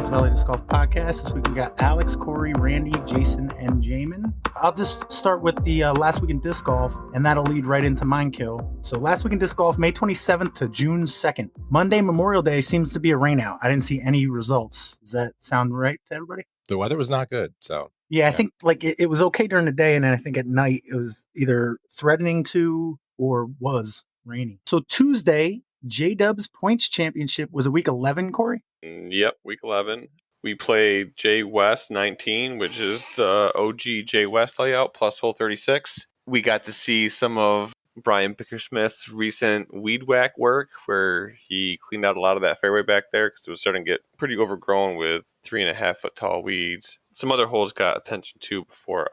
Hudson Valley Disc Golf Podcast. This week we got Alex, Corey, Randy, Jason, and Jaimen. I'll just start with the last week in disc golf, and that'll lead right into Mind Kill. So last week in disc golf, May 27th to June 2nd. Monday, Memorial Day, seems to be a rainout. I didn't see any results. Does that sound right to everybody? The weather was not good, so... Yeah, I think like it was okay during the day, and then I think at night it was either threatening to or was raining. So Tuesday, J-Dub's Points Championship was a week 11, Corey? Yep, week 11. We played J West 19, which is the OG J West layout, plus hole 36. We got to see some of Brian Bickersmith's recent weed whack work, where he cleaned out a lot of that fairway back there because it was starting to get pretty overgrown with 3.5 foot tall weeds. Some other holes got attention too before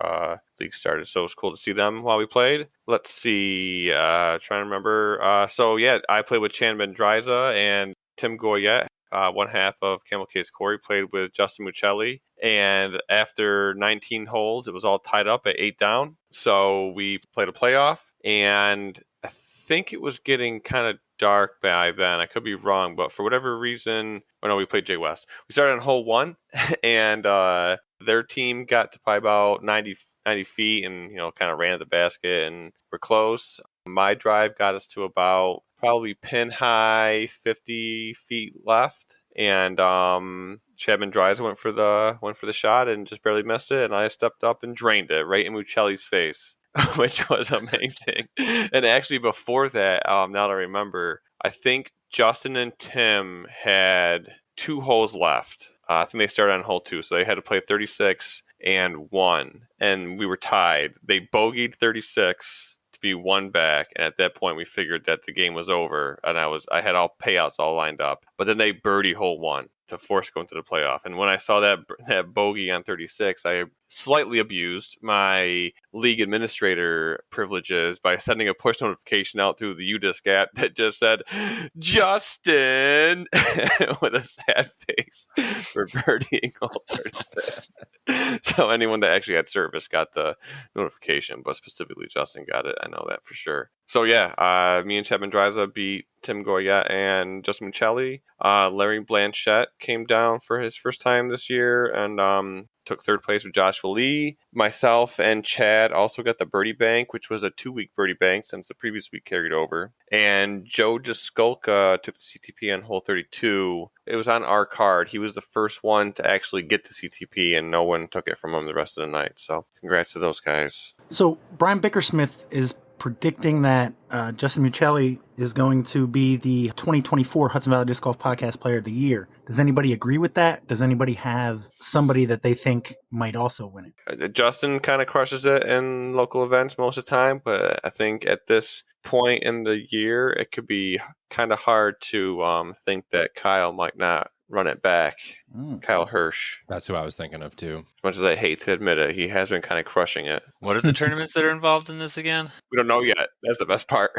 league started, so it was cool to see them while we played. Let's see, trying to remember. I played with Chan Bendriza and Tim Goyette. One half of Camel Case Corey played with Justin Muccelli, and after 19 holes, it was all tied up at 8 down. So we played a playoff, and I think it was getting kind of dark by then. I could be wrong, but for whatever reason, we played J West. We started on hole 1, and their team got to probably about 90 feet and, kind of ran at the basket and were close. My drive got us to about probably pin high 50 feet left. And Chapman Dries went for the shot and just barely missed it. And I stepped up and drained it right in Muccelli's face, which was amazing. And actually before that, now that I remember, I think Justin and Tim had 2 holes left. I think they started on hole 2, so they had to play 36 and 1, and we were tied. They bogeyed 36 to be 1 back, and at that point we figured that the game was over, and I had all payouts all lined up. But then they birdie hole 1 to force go into the playoff. And when I saw that bogey on 36, I slightly abused my league administrator privileges by sending a push notification out through the UDisc app that just said, Justin, with a sad face for birdieing hole 36. So anyone that actually had service got the notification, but specifically Justin got it. I know that for sure. So yeah, me and Chapman Dryza beat Tim Goyette and Justin Muccelli. Larry Blanchette came down for his first time this year and took 3rd place with Joshua Lee. Myself and Chad also got the birdie bank, which was a 2-week birdie bank since the previous week carried over. And Joe Jaskulka took the CTP on hole 32. It was on our card. He was the first one to actually get the CTP, and no one took it from him the rest of the night. So congrats to those guys. So Brian Bickersmith is predicting that Justin Muccelli is going to be the 2024 Hudson Valley Disc Golf Podcast Player of the Year. Does anybody agree with that? Does anybody have somebody that they think might also win it? Justin kind of crushes it in local events most of the time, but I think at this point in the year, it could be kind of hard to think that Kyle might not run it back. Kyle Hirsch. That's who I was thinking of too. As much as I hate to admit it, he has been kind of crushing it. What are the tournaments that are involved in this again? We don't know yet. That's the best part.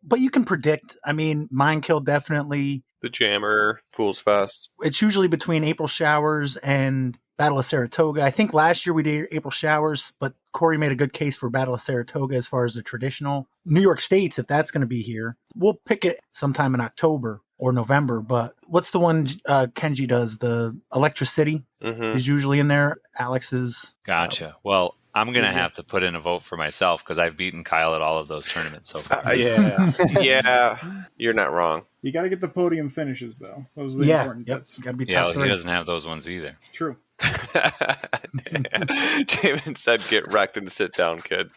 But you can predict. I mean, Mind Kill definitely. The Jammer, Fools Fest. It's usually between April Showers and Battle of Saratoga. I think last year we did April Showers, but Corey made a good case for Battle of Saratoga as far as the traditional New York States, if that's going to be here. We'll pick it sometime in October or November, but what's the one Kenji does? The Electricity is usually in there. Alex's. Gotcha. Well, I'm going to have to put in a vote for myself because I've beaten Kyle at all of those tournaments so far. Yeah, you're not wrong. You got to get the podium finishes, though. Those are the important bits. Got to be top 3. He doesn't have those ones either. True. Jamin said, "Get wrecked and sit down, kid."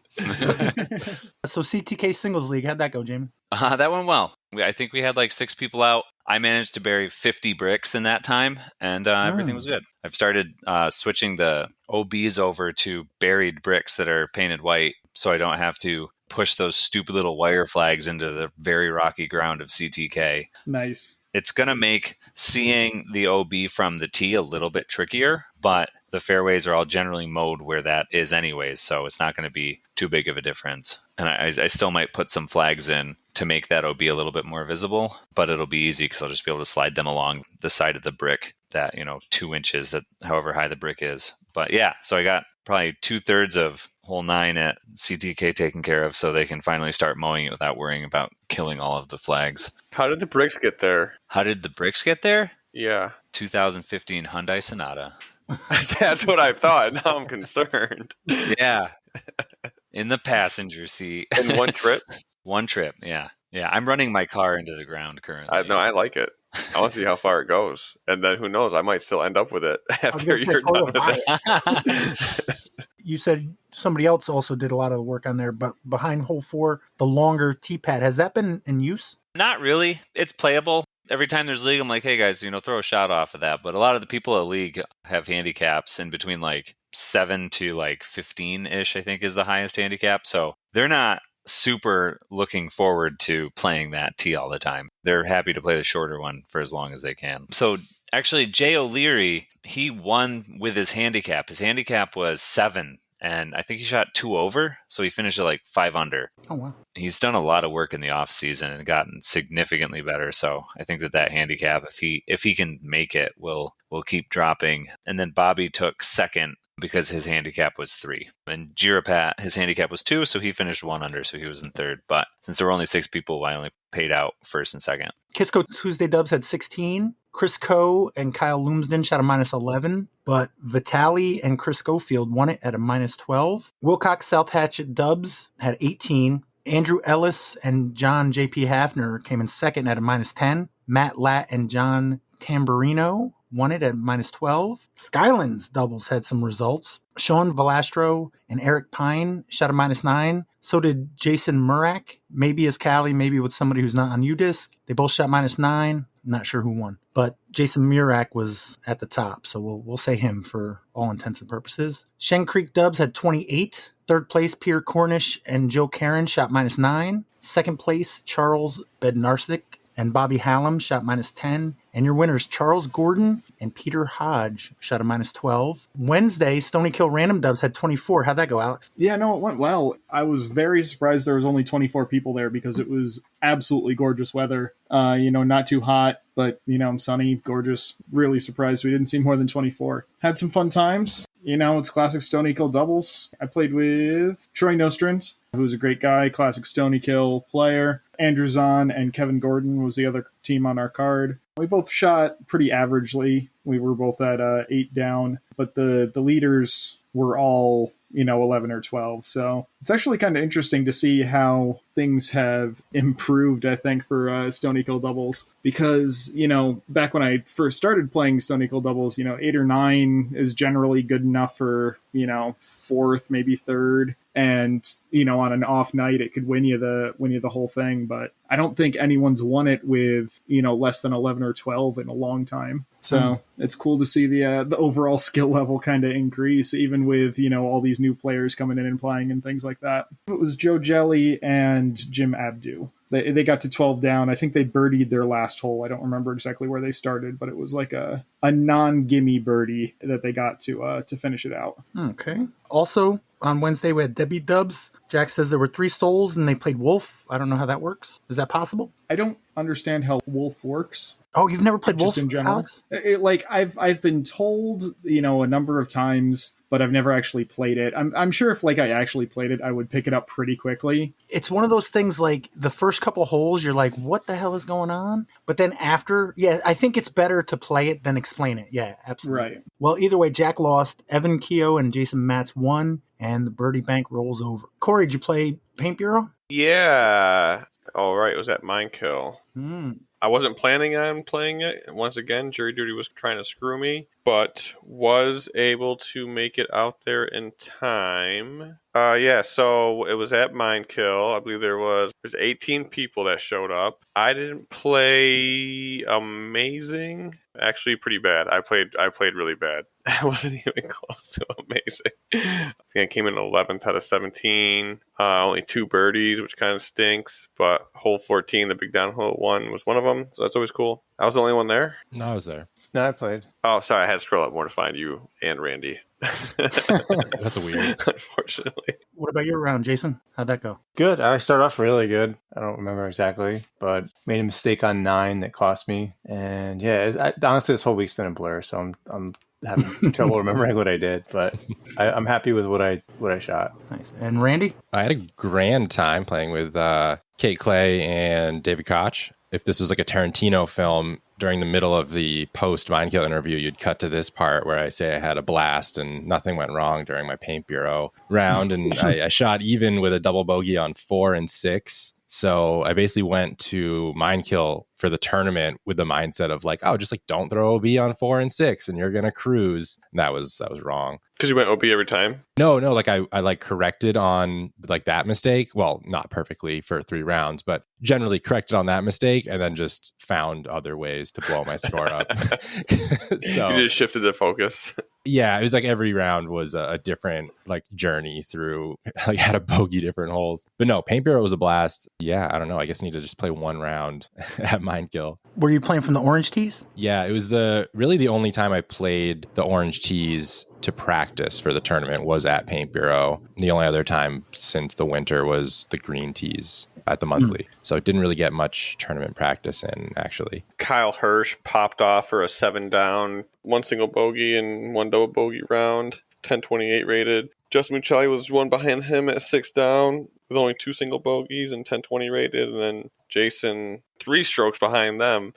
So CTK Singles League, how'd that go, Jamin? That went well. I think we had like 6 people out. I managed to bury 50 bricks in that time, and everything was good. I've started switching the OBs over to buried bricks that are painted white, so I don't have to push those stupid little wire flags into the very rocky ground of CTK. Nice. It's going to make seeing the OB from the tee a little bit trickier, but the fairways are all generally mowed where that is anyways, so it's not going to be too big of a difference. And I still might put some flags in to make that OB a little bit more visible, but it'll be easy because I'll just be able to slide them along the side of the brick, that 2 inches, that however high the brick is. But yeah, so I got probably 2/3 of hole 9 at CTK taken care of, so they can finally start mowing it without worrying about killing all of the flags. How did the bricks get there? How did the bricks get there? Yeah. 2015 Hyundai Sonata. That's what I thought. Now I'm concerned. Yeah. In the passenger seat. In one trip? One trip, yeah. Yeah, I'm running my car into the ground currently. No, I like it. I want to see how far it goes. And then who knows, I might still end up with it after you're done with it. You said somebody else also did a lot of the work on there, but behind hole 4, the longer tee pad, has that been in use? Not really. It's playable. Every time there's league, I'm like, hey guys, throw a shot off of that. But a lot of the people at league have handicaps in between like 7 to like 15-ish, I think is the highest handicap. So they're not super looking forward to playing that tee all the time. They're happy to play the shorter one for as long as they can. So actually, Jay O'Leary, he won with his handicap. His handicap was 7, and I think he shot 2 over, so he finished at like 5 under. Oh, wow. He's done a lot of work in the off season and gotten significantly better. So I think that handicap, if he can make it, will keep dropping. And then Bobby took second because his handicap was 3. And Jirapat, his handicap was 2, so he finished 1 under, so he was in third. But since there were only 6 people, I only paid out first and second. Kisco Tuesday Dubs had 16. Chris Coe and Kyle Lumsden shot a -11, but Vitali and Chris Schofield won it at a -12. Wilcox South Hatchet Dubs had 18. Andrew Ellis and John J.P. Hafner came in second at a -10. Matt Latt and John Tamburino won it at -12. Skylands doubles had some results. Sean Valastro and Eric Pine shot a -9. So did Jason Murak, maybe as Cali, maybe with somebody who's not on UDisc. They both shot -9. Not sure who won. But Jason Murak was at the top, so we'll say him for all intents and purposes. Shen Creek Dubs had 28. Third place, Pierre Cornish and Joe Karen shot -9. Second place, Charles Bednarsik and Bobby Hallam shot -10. And your winners, Charles Gordon and Peter Hodge, shot a -12. Wednesday, Stony Kill Random Dubs had 24. How'd that go, Alex? Yeah, no, it went well. I was very surprised there was only 24 people there because it was absolutely gorgeous weather. Not too hot, but, sunny, gorgeous. Really surprised we didn't see more than 24. Had some fun times. It's classic Stony Kill doubles. I played with Troy Nostrand, who's a great guy, classic Stony Kill player. Andrew Zahn and Kevin Gordon was the other team on our card. We both shot pretty averagely. We were both at 8 down, but the leaders were all, 11 or 12. So it's actually kind of interesting to see how things have improved, I think, for Stony Kill doubles. Because, back when I first started playing Stony Kill doubles, 8 or 9 is generally good enough for, 4th, maybe 3rd. And, on an off night, it could win you the whole thing. But I don't think anyone's won it with, less than 11 or 12 in a long time. So it's cool to see the overall skill level kind of increase, even with, all these new players coming in and playing and things like that. It was Joe Jelly and Jim Abdu. They got to 12 down. I think they birdied their last hole. I don't remember exactly where they started, but it was like a non-gimme birdie that they got to finish it out. Okay. Also, on Wednesday, we had Debbie Dubs. Jack says there were 3 souls and they played Wolf. I don't know how that works. Is that possible? I don't understand how Wolf works. Oh, you've never played Wolf, just in general, Alex? I've been told, a number of times, but I've never actually played it. I'm sure if I actually played it, I would pick it up pretty quickly. It's one of those things like the first couple holes, you're like, what the hell is going on? But then after, I think it's better to play it than explain it. Yeah, absolutely. Right. Well, either way, Jack lost. Evan Keogh and Jason Matz won, and the birdie bank rolls over. Corey, did you play Paint Bureau? Yeah. All right. It was at Minekill. Hmm. I wasn't planning on playing it. Once again, jury duty was trying to screw me, but was able to make it out there in time. So it was at Minekill. I believe there's 18 people that showed up. I didn't play amazing. Actually, pretty bad. I played really bad. I wasn't even close to amazing. I think I came in 11th out of 17. Only 2 birdies, which kind of stinks. But hole 14, the big downhill one, was one of them. So that's always cool. I was the only one there? No, I was there. No, I played. Oh, sorry. I had to scroll up more to find you and Randy. That's weird. Unfortunately. What about your round, Jason? How'd that go? Good. I started off really good. I don't remember exactly, but made a mistake on 9 that cost me. And honestly, this whole week's been a blur, so I'm having trouble remembering what I did. But I'm happy with what I shot. Nice. And Randy? I had a grand time playing with Kate Clay and David Koch. if this was like a Tarantino film, during the middle of the post Mindkill interview, you'd cut to this part where I say I had a blast and nothing went wrong during my Paint Bureau round. And I shot even with a double bogey on 4 and 6. So I basically went to Mindkill for the tournament with the mindset of like, oh, just like don't throw OB on 4 and 6 and you're going to cruise. And that was wrong. Because you went OB every time? No, like I like corrected on like that mistake. Well, not perfectly for 3 rounds, but generally corrected on that mistake and then just found other ways to blow my score up. So you just shifted the focus. Yeah, it was like every round was a different like journey through, like had a bogey different holes. But no, Paint Bureau was a blast. Yeah, I don't know. I guess I need to just play one round at Mindkill. Were you playing from the orange tees? Yeah, it was really the only time I played the orange tees to practice for the tournament was at Paint Bureau. The only other time since the winter was the green tees at the monthly. So it didn't really get much tournament practice in, actually. Kyle Hirsch popped off for a 7 down, 1 single bogey and 1 double bogey round, 1028 rated. Justin Muccelli was 1 behind him at 6 down with only 2 single bogeys and 1020 rated. And then Jason 3 strokes behind them,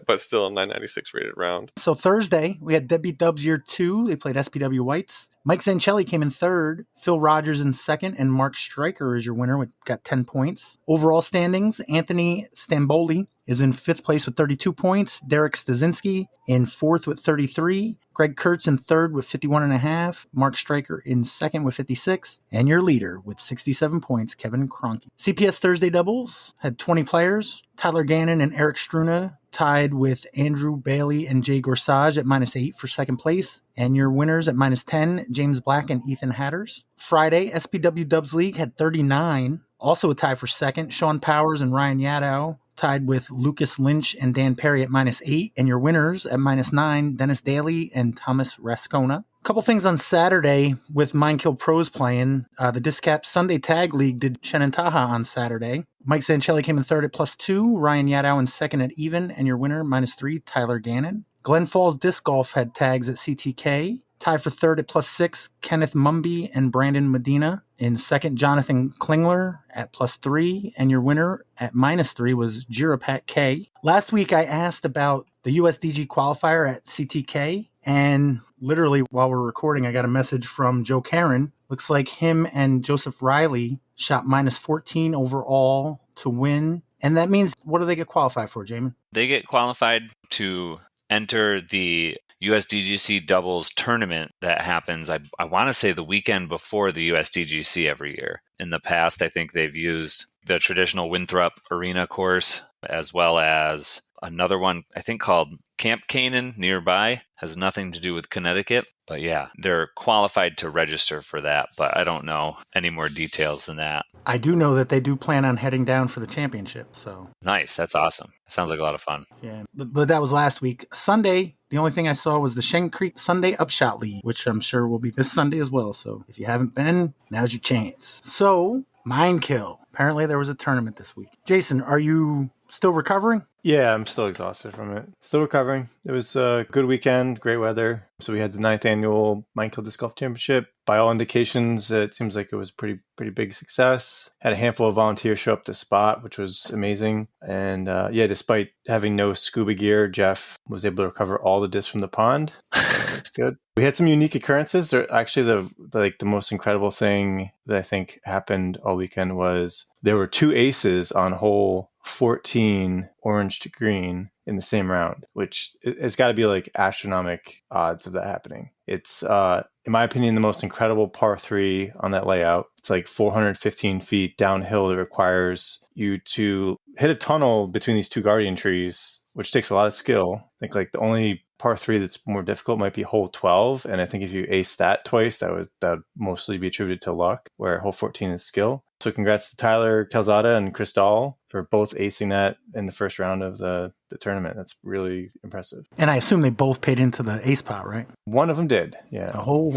but still a 996 rated round. So Thursday, we had Deadbeat Dubs Year 2. They played SPW Whites. Mike Zancelli came in 3rd, Phil Rogers in 2nd, and Mark Stryker is your winner got 10 points. Overall standings, Anthony Stamboli is in 5th place with 32 points. Derek Stasinski in 4th with 33. Greg Kurtz in 3rd with 51.5. Mark Stryker in 2nd with 56. And your leader with 67 points, Kevin Kroenke. CPS Thursday doubles had 20 players. Tyler Gannon and Eric Struna tied with Andrew Bailey and Jay Gorsage at -8 for 2nd place. And your winners at -10, James Black and Ethan Hatters. Friday, SPW Dubs League had 39. Also a tie for 2nd. Sean Powers and Ryan Yadow tied with Lucas Lynch and Dan Perry at -8. And your winners at -9, Dennis Daly and Thomas Rascona. A couple things on Saturday with Mindkill Pros playing. The Discap Sunday Tag League did Shenantaha on Saturday. Mike Zancelli came in 3rd at +2. Ryan Yadow in 2nd at even. And your winner, -3, Tyler Gannon. Glen Falls Disc Golf had tags at CTK. Tied for 3rd at +6, Kenneth Mumby and Brandon Medina. In 2nd, Jonathan Klingler at +3. And your winner at -3 was Jirapat K. Last week, I asked about the USDG qualifier at CTK. And literally, while we're recording, I got a message from Joe Caron. Looks like him and Joseph Riley shot -14 overall to win. And that means, what do they get qualified for, Jaimen? They get qualified to enter the USDGC doubles tournament that happens, I want to say the weekend before the USDGC every year. In the past, I think they've used the traditional Winthrop Arena course, as well as another one, I think called Camp Canaan nearby. Has nothing to do with Connecticut. But yeah, they're qualified to register for that, but I don't know any more details than that. I do know that they do plan on heading down for the championship. So nice. That's awesome. It sounds like a lot of fun. Yeah, but that was last week. Sunday, the only thing I saw was the Shen Creek Sunday Upshot League, which I'm sure will be this Sunday as well. So if you haven't been, now's your chance. So, Mindkill. Apparently there was a tournament this week. Jason, are you still recovering? Yeah, I'm still exhausted from it. Still recovering. It was a good weekend, great weather. So we had the 9th annual Mindkill Disc Golf Championship. By all indications, it seems like it was pretty big success. Had a handful of volunteers show up to spot, which was amazing. And despite having no scuba gear, Jeff was able to recover all the discs from the pond. So that's good. We had some unique occurrences. Actually, the most incredible thing that I think happened all weekend was there were 2 aces on hole 14 orange to green in the same round, which it's got to be like astronomical odds of that happening. It's, in my opinion, the most incredible par 3 on that layout. It's like 415 feet downhill that requires you to hit a tunnel between these 2 guardian trees, which takes a lot of skill. I think like the only par 3 that's more difficult might be hole 12. And I think if you ace that twice, that would mostly be attributed to luck, where hole 14 is skill. So congrats to Tyler Calzada and Chris Dahl for both acing that in the first round of the tournament. That's really impressive. And I assume they both paid into the ace pot, right? One of them did, yeah. Oh.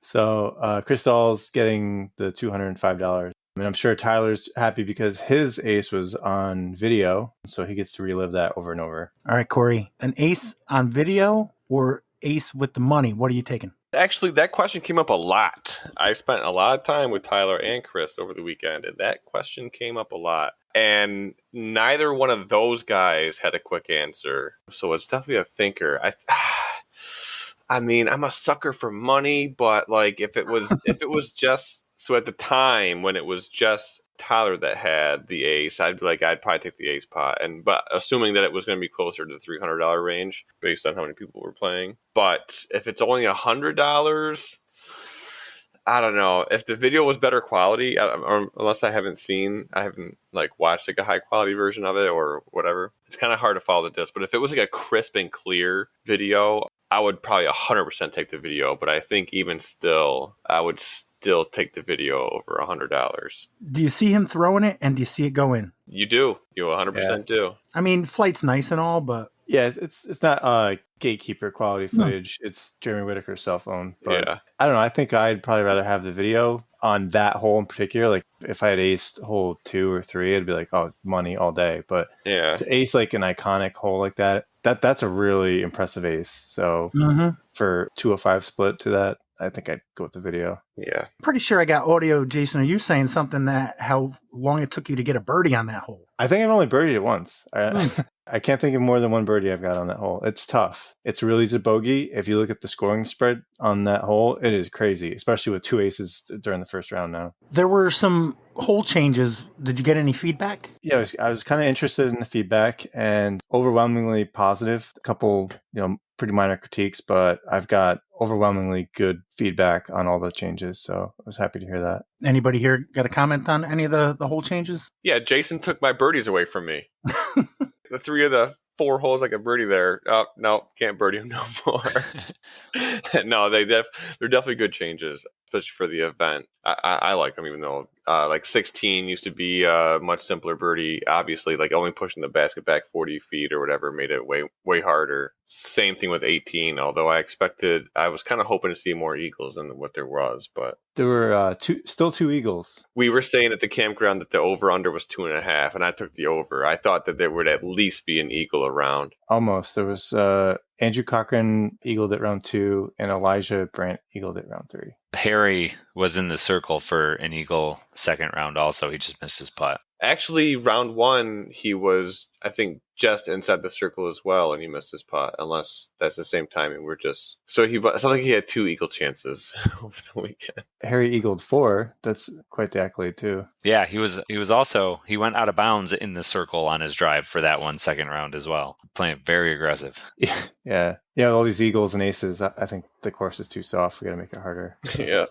So Chris Dahl's getting the $205. And I'm sure Tyler's happy because his ace was on video, so he gets to relive that over and over. All right, Corey, an ace on video or ace with the money? What are you taking? Actually, that question came up a lot. I spent a lot of time with Tyler and Chris over the weekend, and that question came up a lot. And neither one of those guys had a quick answer. So it's definitely a thinker. I mean, I'm a sucker for money, but like if it was just so at the time when it was just Tyler that had the ace, I'd be like, I'd probably take the ace pot. But assuming that it was going to be closer to the $300 range based on how many people were playing. But if it's only $100, I don't know. If the video was better quality, unless I haven't like watched like a high quality version of it or whatever, it's kind of hard to follow the disc. But if it was like a crisp and clear video, I would probably 100% take the video. But I think even still, I would still take the video over $100. Do you see him throwing it, and do you see it go in? You do. You 100% do. I mean, flight's nice and all, but Yeah, it's not gatekeeper quality footage. It's Jeremy Whitaker's cell phone. But Yeah. I don't know. I think I'd probably rather have the video on that hole in particular. Like if I had aced hole 2 or 3, it'd be like, oh, money all day. But Yeah. to ace like an iconic hole like that's a really impressive ace. So for 205 split to that, I think I'd go with the video. Yeah. pretty sure I got audio. Jason, are you saying something that how long it took you to get a birdie on that hole? I think I've only birdied it once. I can't think of more than one birdie I've got on that hole. It's tough. It's really easy to bogey. If you look at the scoring spread on that hole, it is crazy, especially with 2 aces during the first round now. There were some hole changes. Did you get any feedback? Yeah, I was kind of interested in the feedback and overwhelmingly positive. A couple, pretty minor critiques, but I've got overwhelmingly good feedback on all the changes. So I was happy to hear that. Anybody here got a comment on any of the hole changes? Yeah, Jason took my birdies away from me. The 3 of the 4 holes I could birdie there. Oh, no, can't birdie them no more. No, they're definitely good changes, especially for the event. I like them, even though like 16 used to be a much simpler birdie. Obviously, like only pushing the basket back 40 feet or whatever made it way harder. Same thing with 18, although I was kind of hoping to see more eagles than what there was, but there were still 2 eagles. We were saying at the campground that the over-under was 2.5, and I took the over. I thought that there would at least be an eagle around. Almost. There was Andrew Cochran eagled at round 2, and Elijah Brandt eagled at round 3. Harry was in the circle for an eagle second round also. He just missed his putt. Actually, round 1, he was, I think, just inside the circle as well, and he missed his putt, unless that's the same timing. It's not like he had 2 eagle chances over the weekend. Harry eagled 4. That's quite the accolade, too. Yeah, he went out of bounds in the circle on his drive for that one second round as well. Playing very aggressive. Yeah. All these eagles and aces. I think the course is too soft. We got to make it harder. Yeah.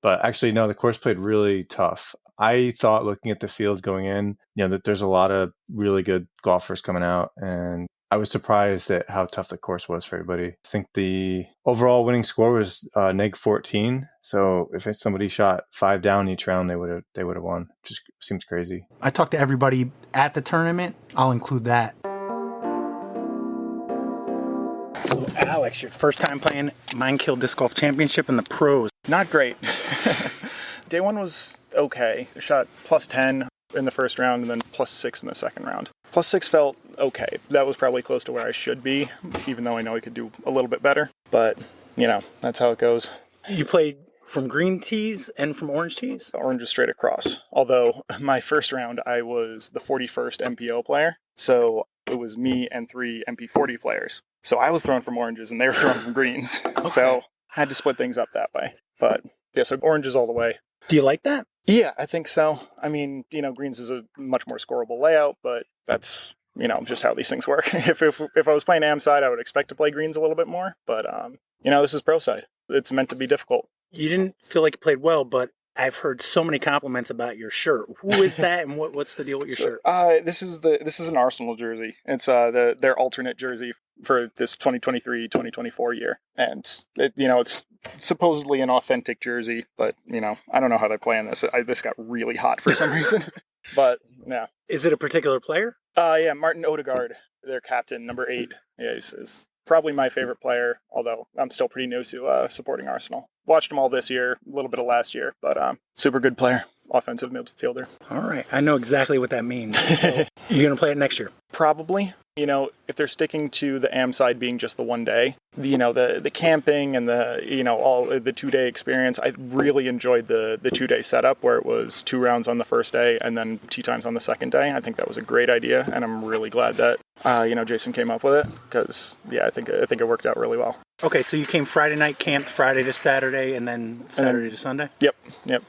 But actually, no, the course played really tough. I thought looking at the field going in, that there's a lot of really good golfers coming out, and I was surprised at how tough the course was for everybody. I think the overall winning score was neg 14. So if somebody shot 5 down each round, they would have won. Just seems crazy. I talked to everybody at the tournament. I'll include that. So Alex, your first time playing Mind Kill Disc Golf Championship in the pros. Not great. Day 1 was okay. I shot plus 10 in the first round and then plus 6 in the second round. Plus 6 felt okay. That was probably close to where I should be, even though I know I could do a little bit better. But, that's how it goes. You played from green tees and from orange tees? Orange is straight across. Although my first round, I was the 41st MPO player. So it was me and 3 MP40 players. So I was throwing from oranges and they were throwing from greens. Okay. So I had to split things up that way. But yeah, so oranges all the way. Do you like that? Yeah, I think so. I mean, greens is a much more scoreable layout, but that's, just how these things work. If I was playing AM side, I would expect to play greens a little bit more. But, this is pro side. It's meant to be difficult. You didn't feel like you played well, but I've heard so many compliments about your shirt. Who is that, and what's the deal with your shirt? This is an Arsenal jersey. It's their alternate jersey for this 2023-2024 year, and it's supposedly an authentic jersey, but I don't know how they play in this. This got really hot for some reason, but yeah. Is it a particular player? Yeah, Martin Odegaard, their captain, number 8. Yeah, he's probably my favorite player, although I'm still pretty new to supporting Arsenal. Watched them all this year, a little bit of last year, but super good player, offensive midfielder. All right, I know exactly what that means. So you're going to play it next year? Probably. if they're sticking to the AM side being just the one day, the camping and all the 2-day experience, I really enjoyed the 2-day setup where it was 2 rounds on the first day and then tee times on the second day. I think that was a great idea, and I'm really glad that Jason came up with it because I think it worked out really well. Okay, so you came Friday night, camped Friday to Saturday, and then Saturday to Sunday? Yep.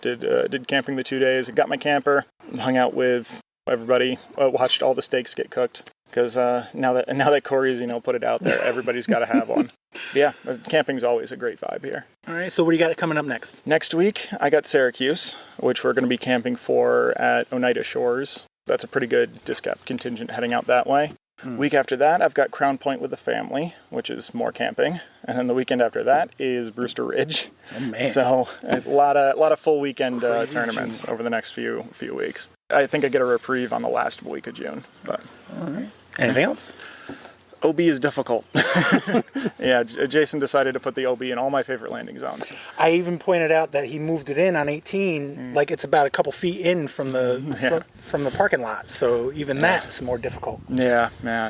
Did camping the 2 days. Got my camper, hung out with everybody, watched all the steaks get cooked. Because now that Corey's put it out there, everybody's got to have one. Yeah, camping's always a great vibe here. All right, so what do you got coming up next? Next week, I got Syracuse, which we're going to be camping for at Oneida Shores. That's a pretty good disc contingent heading out that way. Week after that, I've got Crown Point with the family, which is more camping. And then the weekend after that is Brewster Ridge. Oh, man. So a lot of full weekend tournaments over the next few weeks. I think I get a reprieve on the last week of June. But all right. Anything else? OB is difficult. Yeah, Jason decided to put the OB in all my favorite landing zones. I even pointed out that he moved it in on 18, like it's about a couple feet in from the from the parking lot. So even that's more difficult. Yeah. Now,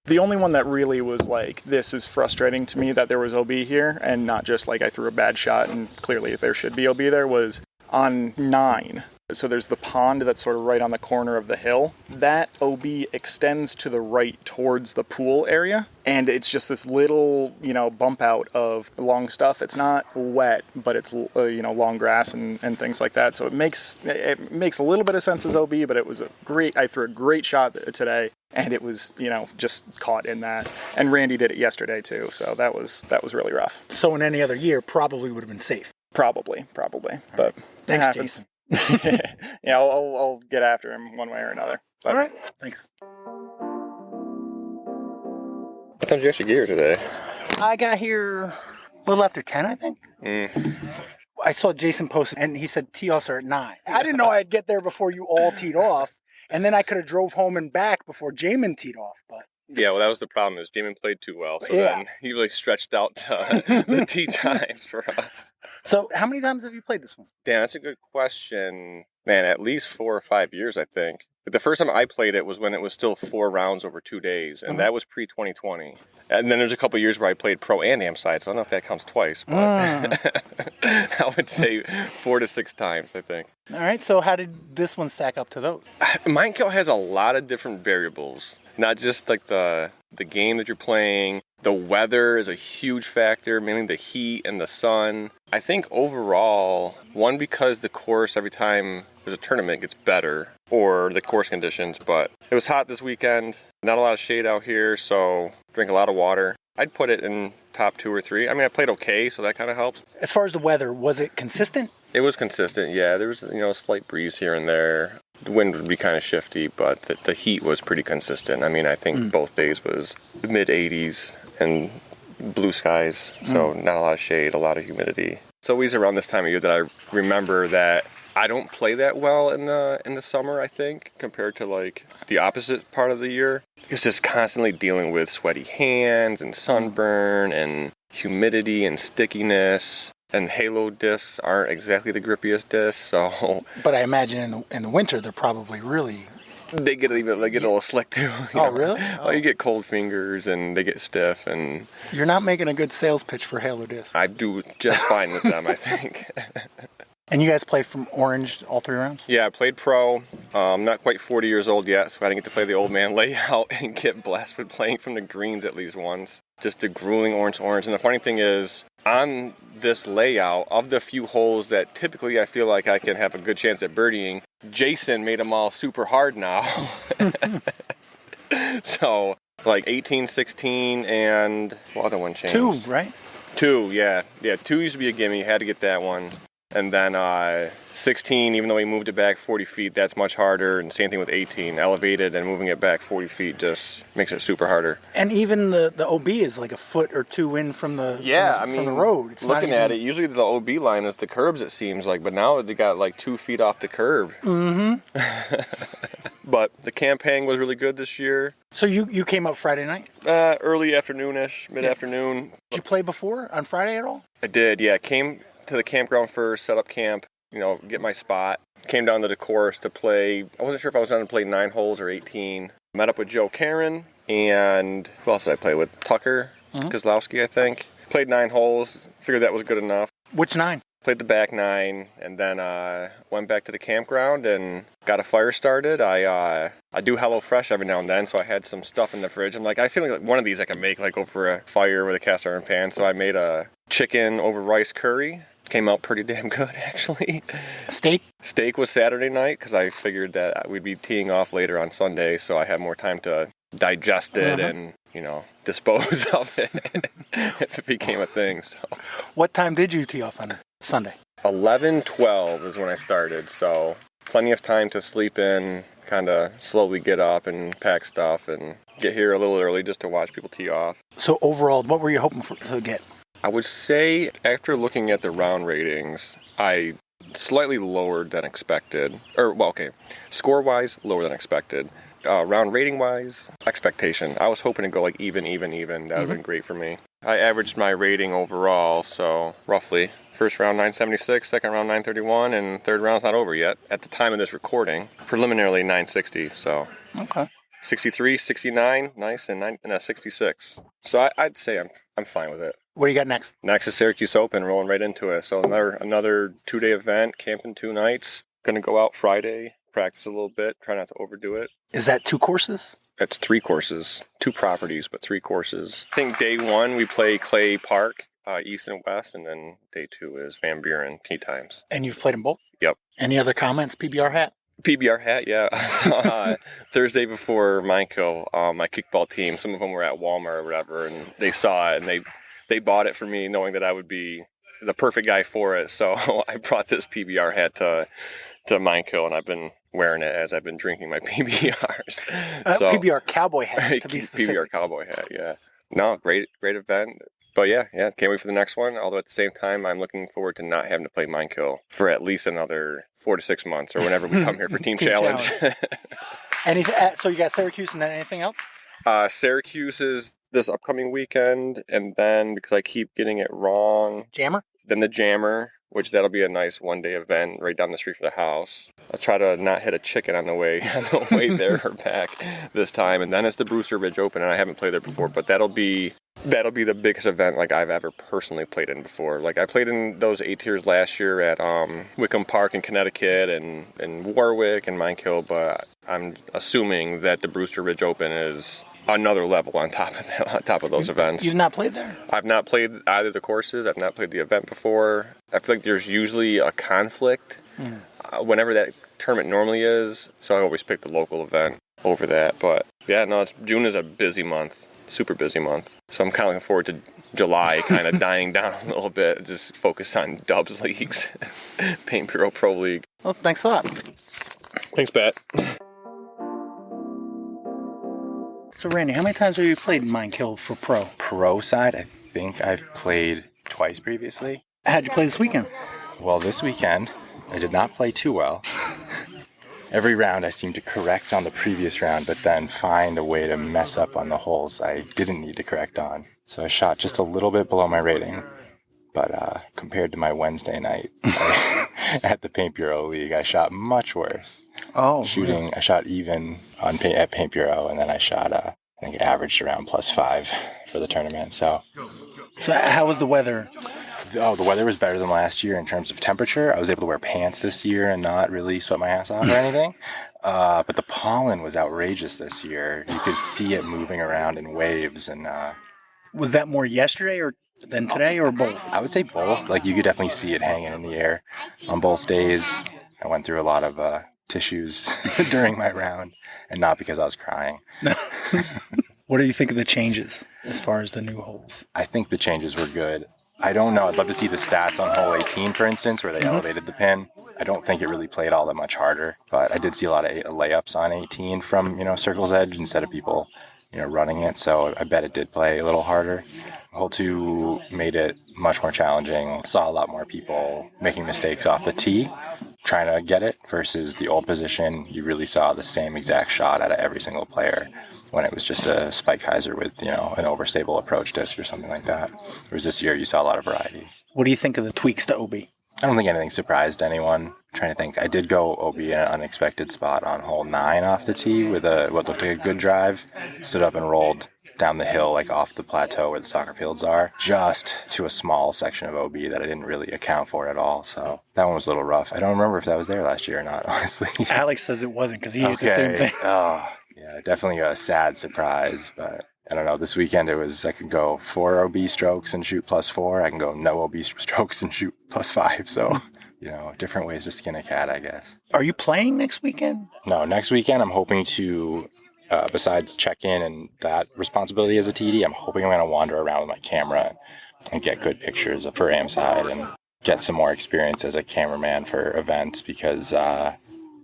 the only one that really was like, this is frustrating to me that there was OB here and not just like I threw a bad shot and clearly there should be OB there, was on 9. So there's the pond that's sort of right on the corner of the hill. That OB extends to the right towards the pool area. And it's just this little, bump out of long stuff. It's not wet, but it's, long grass and things like that. So it makes a little bit of sense as OB, but it was I threw a great shot today. And it was, just caught in that. And Randy did it yesterday too. So that was really rough. So in any other year, probably would have been safe. Probably. But thanks, happens. Jason. Yeah, I'll get after him one way or another. But. All right. Thanks. What time did you actually get here today? I got here a little after 10, I think. I saw Jason post, and he said tee-offs are at 9. I didn't know I'd get there before you all teed off, and then I could have drove home and back before Jaimen teed off. But Yeah, well, that was the problem, is Jaimen played too well, so then he really stretched out the tee times for us. So how many times have you played this one? Dan, that's a good question. Man, at least 4 or 5 years, I think. But the first time I played it was when it was still 4 rounds over 2 days, and that was pre-2020. And then there's a couple of years where I played pro and am side, so I don't know if that counts twice, but I would say 4 to 6 times, I think. All right, so how did this one stack up to those? Minekill has a lot of different variables, not just like the game that you're playing. The weather is a huge factor, mainly the heat and the sun. I think overall, one, because the course every time there's a tournament gets better, or the course conditions, but it was hot this weekend, not a lot of shade out here, so drink a lot of water. I'd put it in top 2 or 3. I mean, I played okay, so that kind of helps. As far as the weather, was it consistent? It was consistent, yeah. There was, a slight breeze here and there. The wind would be kind of shifty, but the heat was pretty consistent. I mean, I think both days was mid-80s and blue skies, so not a lot of shade, a lot of humidity. It's always around this time of year that I remember that I don't play that well in the summer, I think, compared to like the opposite part of the year. It's just constantly dealing with sweaty hands and sunburn and humidity and stickiness. And halo discs aren't exactly the grippiest discs, so. But I imagine in the winter they're probably really. They get a little slick too. Oh, really? Well, you get cold fingers and they get stiff, and. You're not making a good sales pitch for halo discs. I do just fine with them, I think. And you guys play from orange all 3 rounds? Yeah, I played pro. I'm not quite 40 years old yet, so I didn't get to play the old man layout and get blessed with playing from the greens at least once. Just a grueling orange. And the funny thing is, on this layout, of the few holes that typically I feel like I can have a good chance at birdieing, Jason made them all super hard now. So, like 18, 16, and what other one changed? 2, right? 2, yeah. Yeah, 2 used to be a gimme. Had to get that one. And then 16, even though we moved it back 40 feet, that's much harder. And same thing with 18. Elevated and moving it back 40 feet just makes it super harder. And even the OB is like a foot or 2 in from the from the road. It's looking at it, usually the OB line is the curbs, it seems like. But now they got like 2 feet off the curb. But the camp hang was really good this year. So you came up Friday night? Early afternoonish, mid-afternoon. Did you play before on Friday at all? I did, yeah. Came to the campground first, set up camp, get my spot. Came down to the course to play. I wasn't sure if I was going to play 9 holes or 18. Met up with Joe Caron and who else did I play with? Tucker Kozlowski, I think. Played 9 holes. Figured that was good enough. Which 9? Played the back 9, and then went back to the campground and got a fire started. I do HelloFresh every now and then, so I had some stuff in the fridge. I'm like, I feel like one of these I can make like over a fire with a cast iron pan. So I made a chicken over rice curry. Came out pretty damn good, actually. Steak? Steak was Saturday night because I figured that we'd be teeing off later on Sunday, so I had more time to digest it and, dispose of it if it became a thing. So, What time did you tee off on Sunday? 11:12 is when I started, so plenty of time to sleep in, kind of slowly get up and pack stuff and get here a little early just to watch people tee off. So overall, what were you hoping to get? I would say after looking at the round ratings, I slightly lowered than expected. Score-wise, lower than expected. Round rating-wise, expectation. I was hoping to go like even. That would have been great for me. I averaged my rating overall, so roughly. First round 976, second round 931, and third round's not over yet. At the time of this recording, preliminarily 960, so. Okay. 63, 69, nice, and a 66. So I'd say I'm fine with it. What do you got next? Next is Syracuse Open, rolling right into it. So another 2-day event, camping 2 nights. Gonna go out Friday, practice a little bit, try not to overdo it. Is that 2 courses? It's 3 courses, 2 properties, but 3 courses. I think day 1 we play Clay Park, east and west, and then day 2 is Van Buren tee times. And you've played them both? Yep. Any other comments, PBR hat? PBR hat, yeah. So, Thursday before Minekill, my kickball team, some of them were at Walmart or whatever, and they saw it, and they bought it for me knowing that I would be the perfect guy for it. So I brought this PBR hat to Minekill, and I've been wearing it as I've been drinking my PBRs. PBR cowboy hat, to be specific. PBR cowboy hat, yeah. No, great event. But yeah, can't wait for the next one. Although at the same time, I'm looking forward to not having to play Minekill for at least another 4 to 6 months, or whenever we come here for Team Challenge. So you got Syracuse and then anything else? Syracuse is this upcoming weekend, and then because I keep getting it wrong, Jammer? Then the Jammer, which that'll be a nice 1-day event right down the street from the house. I'll try to not hit a chicken on the way there or back this time. And then it's the Brewster Ridge Open, and I haven't played there before, but that'll be the biggest event like I've ever personally played in before. Like I played in those 8 tiers last year at Wickham Park in Connecticut and Warwick and Minekill, but I'm assuming that the Brewster Ridge Open is another level on top of those events. You've not played there? I've not played either of the courses. I've not played the event before. I feel like there's usually a conflict whenever that tournament normally is, so I always pick the local event over that. But yeah, no, June is a busy month, super busy month. So I'm kind of looking forward to July kind of dying down a little bit, just focus on Dubs leagues, Paint Bureau Pro League. Well, thanks a lot. Thanks, Pat. So, Randy, how many times have you played Minekill for pro? Pro side, I think I've played twice previously. How'd you play this weekend? Well, this weekend, I did not play too well. Every round I seemed to correct on the previous round, but then find a way to mess up on the holes I didn't need to correct on. So I shot just a little bit below my rating. But compared to my Wednesday night at the Paint Bureau League, I shot much worse. Oh, really? I shot even at Paint Bureau, and then I shot, I think it averaged around +5 for the tournament. So how was the weather? Oh, the weather was better than last year in terms of temperature. I was able to wear pants this year and not really sweat my ass off or anything. But the pollen was outrageous this year. You could see it moving around in waves. And was that more yesterday than today, or both? I would say both. Like, you could definitely see it hanging in the air on both days. I went through a lot of tissues during my round, and not because I was crying. What do you think of the changes as far as the new holes? I think the changes were good. I don't know. I'd love to see the stats on hole 18, for instance, where they elevated the pin. I don't think it really played all that much harder, but I did see a lot of layups on 18 from, circle's edge instead of people, running it. So I bet it did play a little harder. Hole 2 made it much more challenging. Saw a lot more people making mistakes off the tee, trying to get it, versus the old position. You really saw the same exact shot out of every single player when it was just a spike hyzer with, an overstable approach disc or something like that. Whereas this year you saw a lot of variety. What do you think of the tweaks to OB? I don't think anything surprised anyone. I'm trying to think. I did go OB in an unexpected spot on hole 9 off the tee with what looked like a good drive. Stood up and rolled down the hill, like off the plateau where the soccer fields are, just to a small section of OB that I didn't really account for at all. So that one was a little rough. I don't remember if that was there last year or not, honestly. Alex says it wasn't because he did the same thing. Oh, yeah, definitely a sad surprise, but I don't know. This weekend I could go 4 OB strokes and shoot +4. I can go no OB strokes and shoot +5. So, different ways to skin a cat, I guess. Are you playing next weekend? No, next weekend I'm hoping to, besides check in and that responsibility as a TD, I'm hoping I'm going to wander around with my camera and get good pictures for AMSide and get some more experience as a cameraman for events because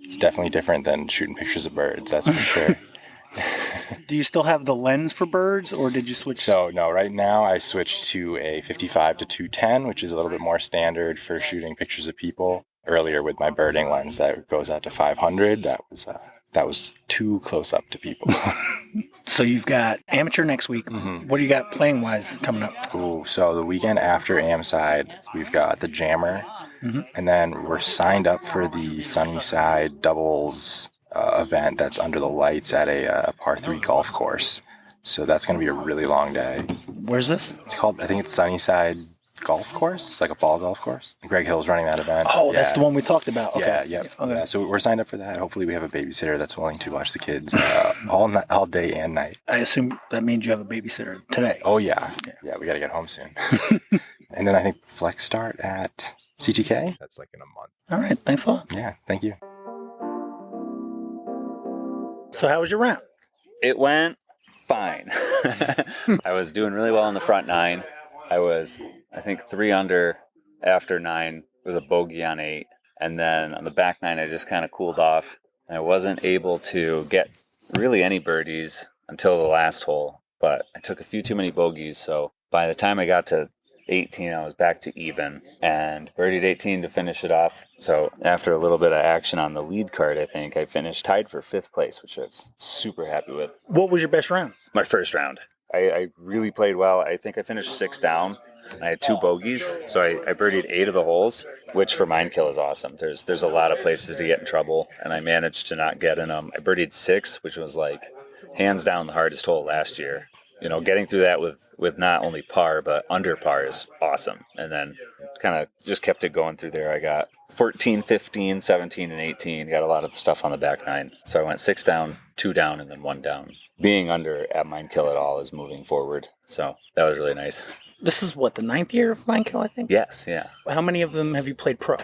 it's definitely different than shooting pictures of birds, that's for sure. Do you still have the lens for birds, or did you switch? So, no, right now I switched to a 55 to 210, which is a little bit more standard for shooting pictures of people. Earlier with my birding lens that goes out to 500, that was too close up to people. So you've got amateur next week. Mm-hmm. What do you got playing-wise coming up? Ooh, so the weekend after AMSide, we've got the Jammer, and then we're signed up for the Sunnyside doubles event that's under the lights at a par 3 golf course. So that's going to be a really long day. Where's this? I think it's Sunnyside Golf Course. It's like a ball golf course. Greg Hill's running that event. Oh, yeah. That's the one we talked about. Okay. Yeah. Okay. Yeah, so we're signed up for that. Hopefully we have a babysitter that's willing to watch the kids all day and night. I assume that means you have a babysitter today. Oh, yeah. Yeah, we got to get home soon. And then I think flex start at CTK. That's like in a month. All right. Thanks a lot. Yeah, thank you. So how was your round? It went fine. I was doing really well on the front 9. I was, I think, 3 under after 9 with a bogey on 8. And then on the back 9, I just kind of cooled off. I wasn't able to get really any birdies until the last hole, but I took a few too many bogeys. So by the time I got to 18, I was back to even and birdied 18 to finish it off. So after a little bit of action on the lead card, I think I finished tied for 5th place, which I was super happy with. What was your best round? My first round. I really played well. I think I finished 6 down. I had 2 bogeys, so I birdied 8 of the holes, which for Mind Kill is awesome. There's a lot of places to get in trouble, and I managed to not get in them. I birdied 6, which was like hands down the hardest hole last year. Getting through that with not only par, but under par is awesome. And then kind of just kept it going through there. I got 14, 15, 17, and 18. Got a lot of the stuff on the back 9. So I went 6 down, 2 down, and then 1 down. Being under at Mind Kill at all is moving forward. So that was really nice. This is what, the 9th year of Mind Kill, I think? Yes, yeah. How many of them have you played pro?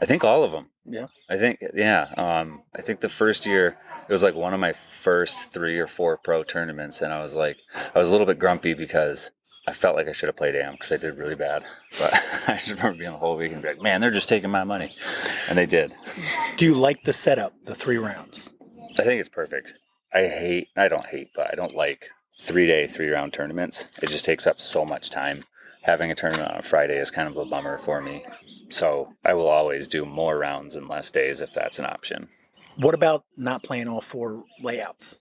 I think all of them. Yeah. I think the first year, it was like one of my first 3 or 4 pro tournaments, and I was a little bit grumpy because I felt like I should have played AM because I did really bad. But I just remember being the whole week and be like, man, they're just taking my money. And they did. Do you like the setup, the 3 rounds? I think it's perfect. I don't like 3-day, 3-round tournaments. It just takes up so much time. Having a tournament on a Friday is kind of a bummer for me. So I will always do more rounds and less days if that's an option. What about not playing all 4 layouts?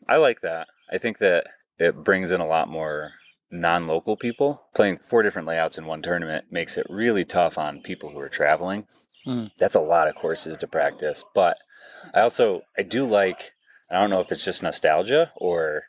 I like that. I think that it brings in a lot more non-local people. Playing 4 different layouts in one tournament makes it really tough on people who are traveling. That's a lot of courses to practice. But I do like, I don't know if it's just nostalgia or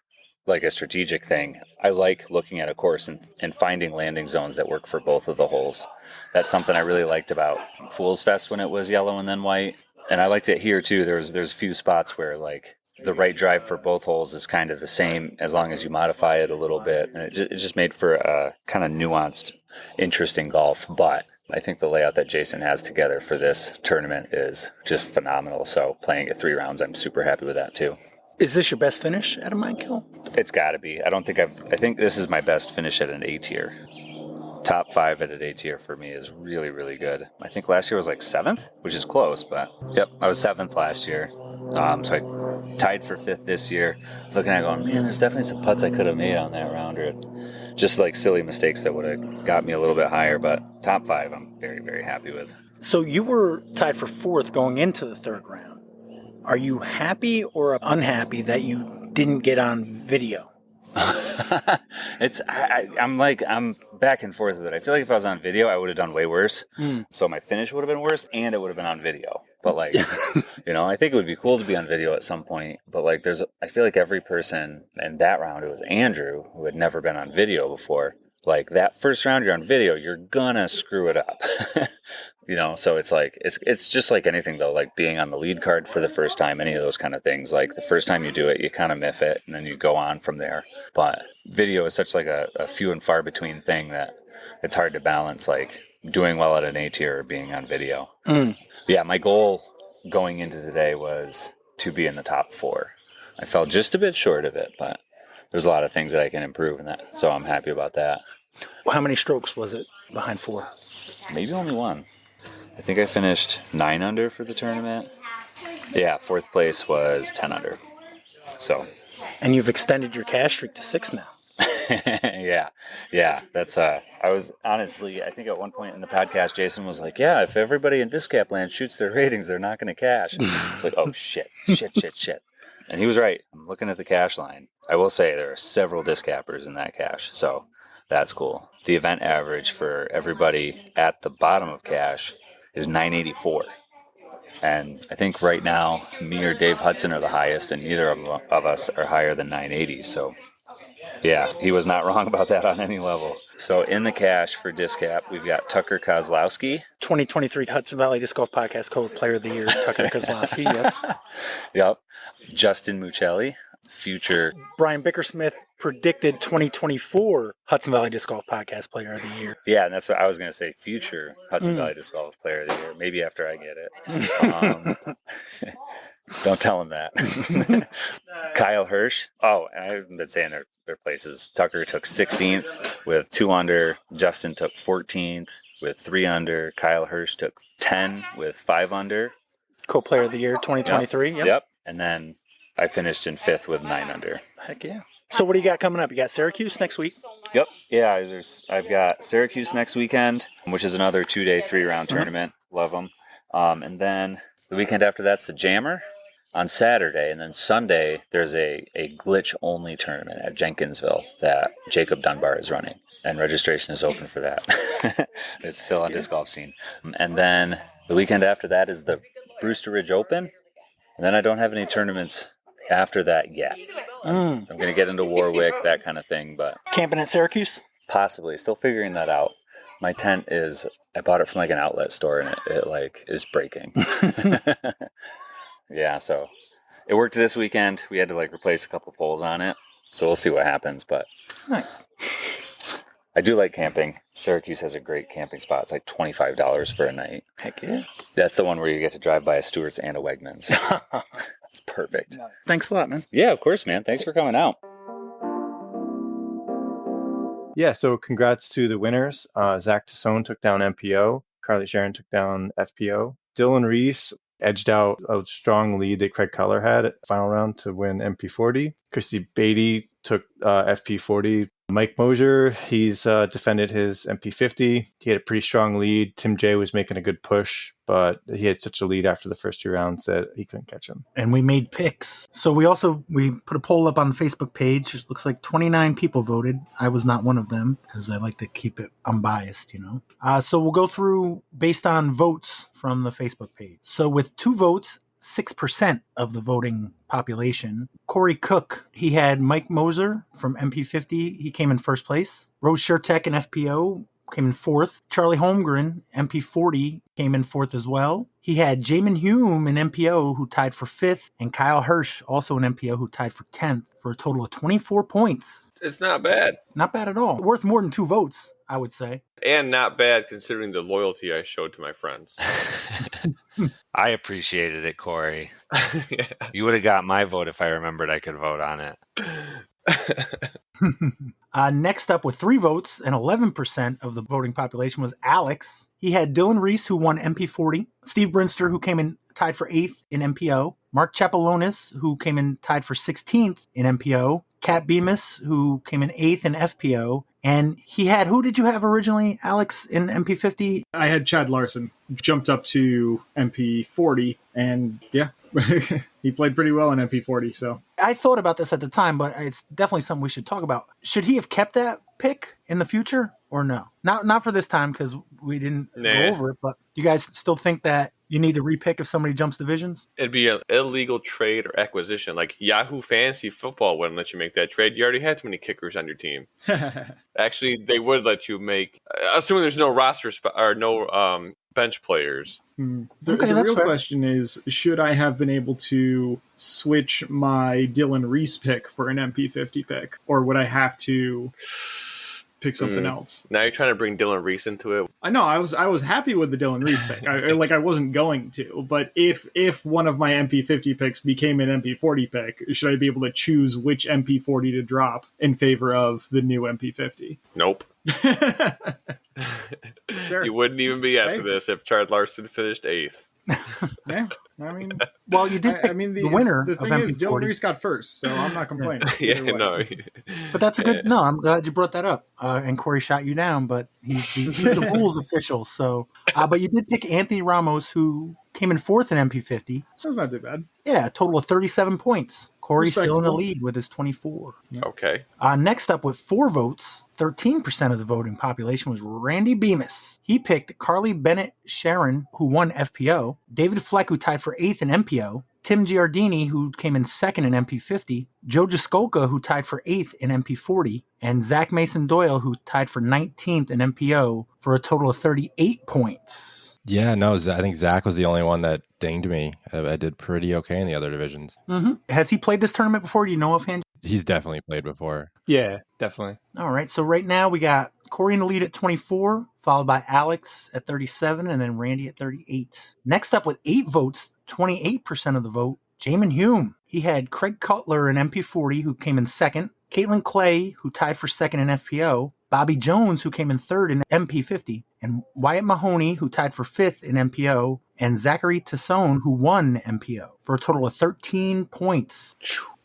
like a strategic thing. I like looking at a course and finding landing zones that work for both of the holes. That's something I really liked about Fool's Fest when it was yellow and then white. And I liked it here too. There's a few spots where like the right drive for both holes is kind of the same as long as you modify it a little bit. And it just made for a kind of nuanced, interesting golf. But I think the layout that Jason has together for this tournament is just phenomenal. So playing it 3 rounds, I'm super happy with that too. Is this your best finish at a Mind Kill? It's got to be. I think this is my best finish at an A tier. Top 5 at an A tier for me is really, really good. I think last year was like 7th, which is close, but yep, I was 7th last year. So I tied for 5th this year. I was looking at it going, man, there's definitely some putts I could have made on that rounder. Just like silly mistakes that would have got me a little bit higher, but top 5 I'm very, very happy with. So you were tied for 4th going into the 3rd round. Are you happy or unhappy that you didn't get on video? I'm back and forth with it. I feel like if I was on video, I would have done way worse. So my finish would have been worse, and it would have been on video. But like, I think it would be cool to be on video at some point. But like, I feel like every person in that round, it was Andrew, who had never been on video before. Like that first round, you're on video, you're gonna screw it up. So it's like it's just like anything though, like being on the lead card for the first time, any of those kind of things. Like the first time you do it, you kind of miff it, and then you go on from there. But video is such like a few and far between thing that it's hard to balance, like doing well at an A tier or being on video. Yeah, my goal going into today was to be in the top 4. I fell just a bit short of it, but there's a lot of things that I can improve in that, so I'm happy about that. Well, how many strokes was it behind 4? Maybe only 1. I think I finished 9 under for the tournament. Yeah, 4th place was 10 under. So. And you've extended your cash streak to 6 now. Yeah. That's I was honestly, I think at one point in the podcast, Jason was like, "Yeah, if everybody in Discap Land shoots their ratings, they're not going to cash." It's like, oh shit. And he was right. I'm looking at the cash line. I will say there are several discappers in that cash, so that's cool. The event average for everybody at the bottom of cash is 984. And I think right now, me or Dave Hudson are the highest, and neither of us are higher than 980. So, yeah, he was not wrong about that on any level. So in the cash for Discap, we've got Tucker Kozlowski. 2023 Hudson Valley Disc Golf Podcast Co-Player of the Year, Tucker Kozlowski, yes. Yep. Justin Muccelli, future. Brian Bickersmith predicted 2024 Hudson Valley Disc Golf Podcast Player of the Year. Yeah, and that's what I was going to say, future Hudson Valley Disc Golf Player of the Year, maybe after I get it. Don't tell him that. Kyle Hirsch. Oh, and I haven't been saying their places. Tucker took 16th with 2 under. Justin took 14th with 3 under. Kyle Hirsch took 10 with 5 under. Co-Player of the Year 2023. Yep. And then I finished in 5th with 9 under. Heck yeah. So what do you got coming up? You got Syracuse next week? Yep. Yeah, I've got Syracuse next weekend, which is another 2-day, 3-round tournament. Love them. And then the weekend after that's the Jammer on Saturday. And then Sunday, there's a glitch-only tournament at Jenkinsville that Jacob Dunbar is running. And registration is open for that. It's still on Disc Golf Scene. And then the weekend after that is the Brewster Ridge Open. And then I don't have any tournaments after that yet. I'm going to get into Warwick, that kind of thing. But camping at Syracuse? Possibly. Still figuring that out. My tent I bought it from like an outlet store, and it like is breaking. Yeah, so it worked this weekend. We had to like replace a couple poles on it. So we'll see what happens. But nice. I do like camping. Syracuse has a great camping spot. It's like $25 for a night. Heck yeah. That's the one where you get to drive by a Stewart's and a Wegmans. It's perfect. Thanks a lot, man. Yeah, of course, man. Thanks for coming out. Yeah, so congrats to the winners. Zach Tassone took down MPO. Carly Sharon took down FPO. Dylan Reese edged out a strong lead that Craig Culler had at the final round to win MP40. Christy Beatty took FP40. Mike Mosier, he's defended his MP50. He had a pretty strong lead. Tim J was making a good push, but he had such a lead after the first 2 rounds that he couldn't catch him. And we made picks. So we put a poll up on the Facebook page. It looks like 29 people voted. I was not one of them because I like to keep it unbiased, So we'll go through based on votes from the Facebook page. So with 2 votes, 6% of the voting population. Corey Cook, he had Mike Moser from MP50. He came in first place. Rose Shertek in FPO came in 4th. Charlie Holmgren, MP40, came in 4th as well. He had Jaimen Hume in MPO, who tied for 5th, and Kyle Hirsch, also in MPO, who tied for 10th, for a total of 24 points. It's not bad. Not bad at all. Worth more than 2 votes, I would say. And not bad considering the loyalty I showed to my friends. I appreciated it, Corey. Yeah. You would have got my vote if I remembered I could vote on it. Next up with 3 votes and 11% of the voting population was Alex. He had Dylan Reese, who won MP40, Steve Brinster, who came in tied for 8th in MPO, Mark Chapalonis, who came in tied for 16th in MPO, Kat Bemis, who came in 8th in FPO, And he had, who did you have originally, Alex, in MP50? I had Chad Larson, jumped up to MP40, and yeah, he played pretty well in MP40. So I thought about this at the time, but it's definitely something we should talk about. Should he have kept that pick in the future or no? Not for this time because we didn't go over it, but you guys still think that you need to repick if somebody jumps divisions? It'd be an illegal trade or acquisition. Like Yahoo Fantasy Football wouldn't let you make that trade. You already had too many kickers on your team. Actually, they would let you make, assuming there's no roster or no bench players. The real question is, should I have been able to switch my Dylan Reese pick for an MP50 pick, or would I have to pick something else? Now you're trying to bring Dylan Reese into it. I know I was happy with the Dylan Reese pick. I wasn't going to, but if one of my MP50 picks became an MP40 pick, should I be able to choose which MP40 to drop in favor of the new MP50? Nope. Sure. You wouldn't even be asking this if Chad Larson finished 8th. Yeah, I mean, well, you did. The winner. The thing is, Dylan Reese got first, so I'm not complaining. Yeah, no. But that's a good. No, I'm glad you brought that up. And Corey shot you down, but he's the rules official. So, but you did pick Anthony Ramos, who came in 4th in MP50. That's not too bad. Yeah, a total of 37 points. Corey's still in the Respectable. lead with his 24. Okay. Next up with 4 votes, 13% of the voting population was Randy Bemis. He picked Carly Bennett Sharon, who won FPO, David Fleck, who tied for 8th in MPO, Tim Giardini, who came in 2nd in MP50, Joe Jaskolka, who tied for 8th in MP40, and Zach Mason Doyle, who tied for 19th in MPO for a total of 38 points. Yeah, no, I think Zach was the only one that dinged me. I did pretty okay in the other divisions. Mm-hmm. Has he played this tournament before? Do you know offhand? He's definitely played before. Yeah, definitely. All right, so right now we got Corey in the lead at 24, followed by Alex at 37, and then Randy at 38. Next up with 8 votes, 28% of the vote, Jaimen Hume. He had Craig Cutler in MP40, who came in 2nd, Caitlin Clay, who tied for 2nd in FPO, Bobby Jones, who came in 3rd in MP50, and Wyatt Mahoney, who tied for 5th in MPO, and Zachary Tassone, who won MPO, for a total of 13 points.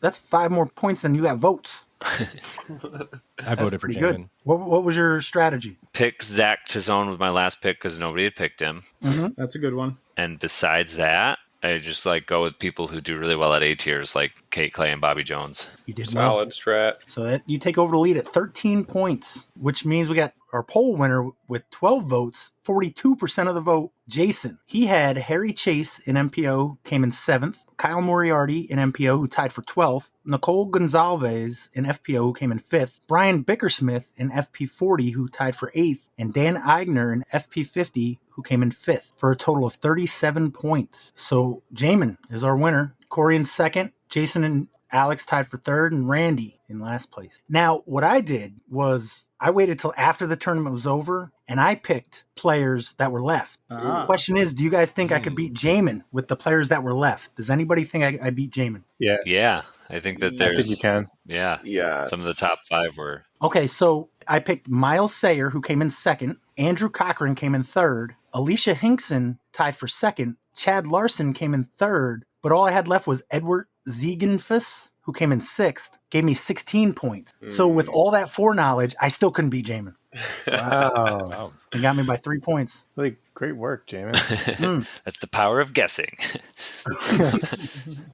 That's 5 more points than you got votes. I voted for Pretty Jaimen. good. What was your strategy? Pick Zach Tassone with my last pick because nobody had picked him. Mm-hmm. That's a good one. And besides that, I just go with people who do really well at A tiers, like Kate Clay and Bobby Jones. You did well. Solid strat. So you take over the lead at 13 points, which means we got our poll winner with 12 votes, 42% of the vote, Jason. He had Harry Chase in MPO, came in 7th, Kyle Moriarty in MPO, who tied for 12th, Nicole Gonzalez in FPO, who came in 5th, Brian Bickersmith in FP40, who tied for 8th, and Dan Eigner in FP50, who came in 5th, for a total of 37 points. So Jaimen is our winner. Corey in 2nd, Jason and Alex tied for 3rd, and Randy in last place. Now, what I did was I waited till after the tournament was over, and I picked players that were left. The question is, do you guys think I could beat Jaimen with the players that were left? Does anybody think I beat Jaimen? Yeah. Yeah, I think that there's... I think you can. Yeah. Yes. Some of the top 5 were... Okay, so I picked Miles Sayer, who came in 2nd. Andrew Cochran came in 3rd. Alicia Hinkson tied for 2nd. Chad Larson came in 3rd. But all I had left was Edward Ziegenfuss, who came in 6th, gave me 16 points. So with all that foreknowledge, I still couldn't beat Jaimen. Wow. He got me by 3 points. Really great work, Jaimen. That's the power of guessing.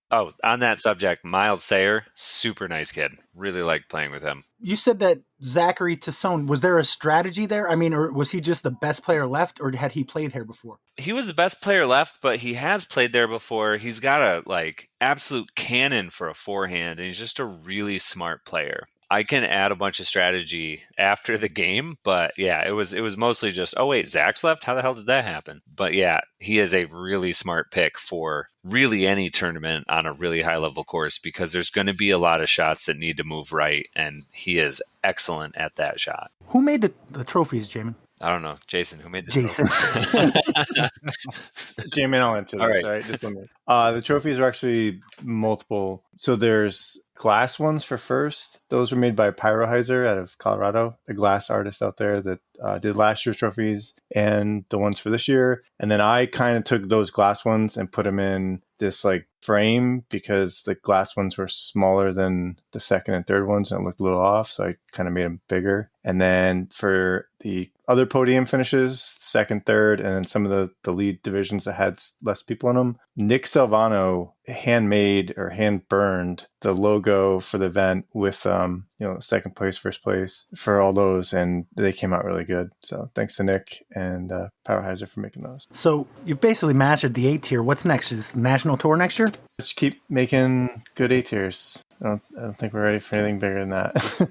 Oh, on that subject, Miles Sayer, super nice kid. Really liked playing with him. You said that Zachary Tassone, was there a strategy there? I mean, or was he just the best player left, or had he played here before? He was the best player left, but he has played there before. He's got a absolute cannon for a forehand, and he's just a really smart player. I can add a bunch of strategy after the game, but yeah, it was mostly just, oh wait, Zach's left? How the hell did that happen? But yeah, he is a really smart pick for really any tournament on a really high level course because there's going to be a lot of shots that need to move right, and he is excellent at that shot. Who made the trophies, Jaimen? I don't know. Jason, who made the Jason. Jaimen, I'll answer this. All right. All right, just let me. The trophies are actually multiple. So there's glass ones for first. Those were made by Pyroheiser out of Colorado, a glass artist out there that did last year's trophies and the ones for this year. And then I kind of took those glass ones and put them in this frame because the glass ones were smaller than the second and third ones and it looked a little off. So I kind of made them bigger. And then for the other podium finishes, second, third, and then some of the lead divisions that had less people in them, Nick Salvano handmade or hand burned the logo for the event with, second place, first place for all those. And they came out really good. So thanks to Nick and Powerheiser for making those. So you basically mastered the A tier. What's next? Is national tour next year? Let's keep making good A tiers. I don't think we're ready for anything bigger than that.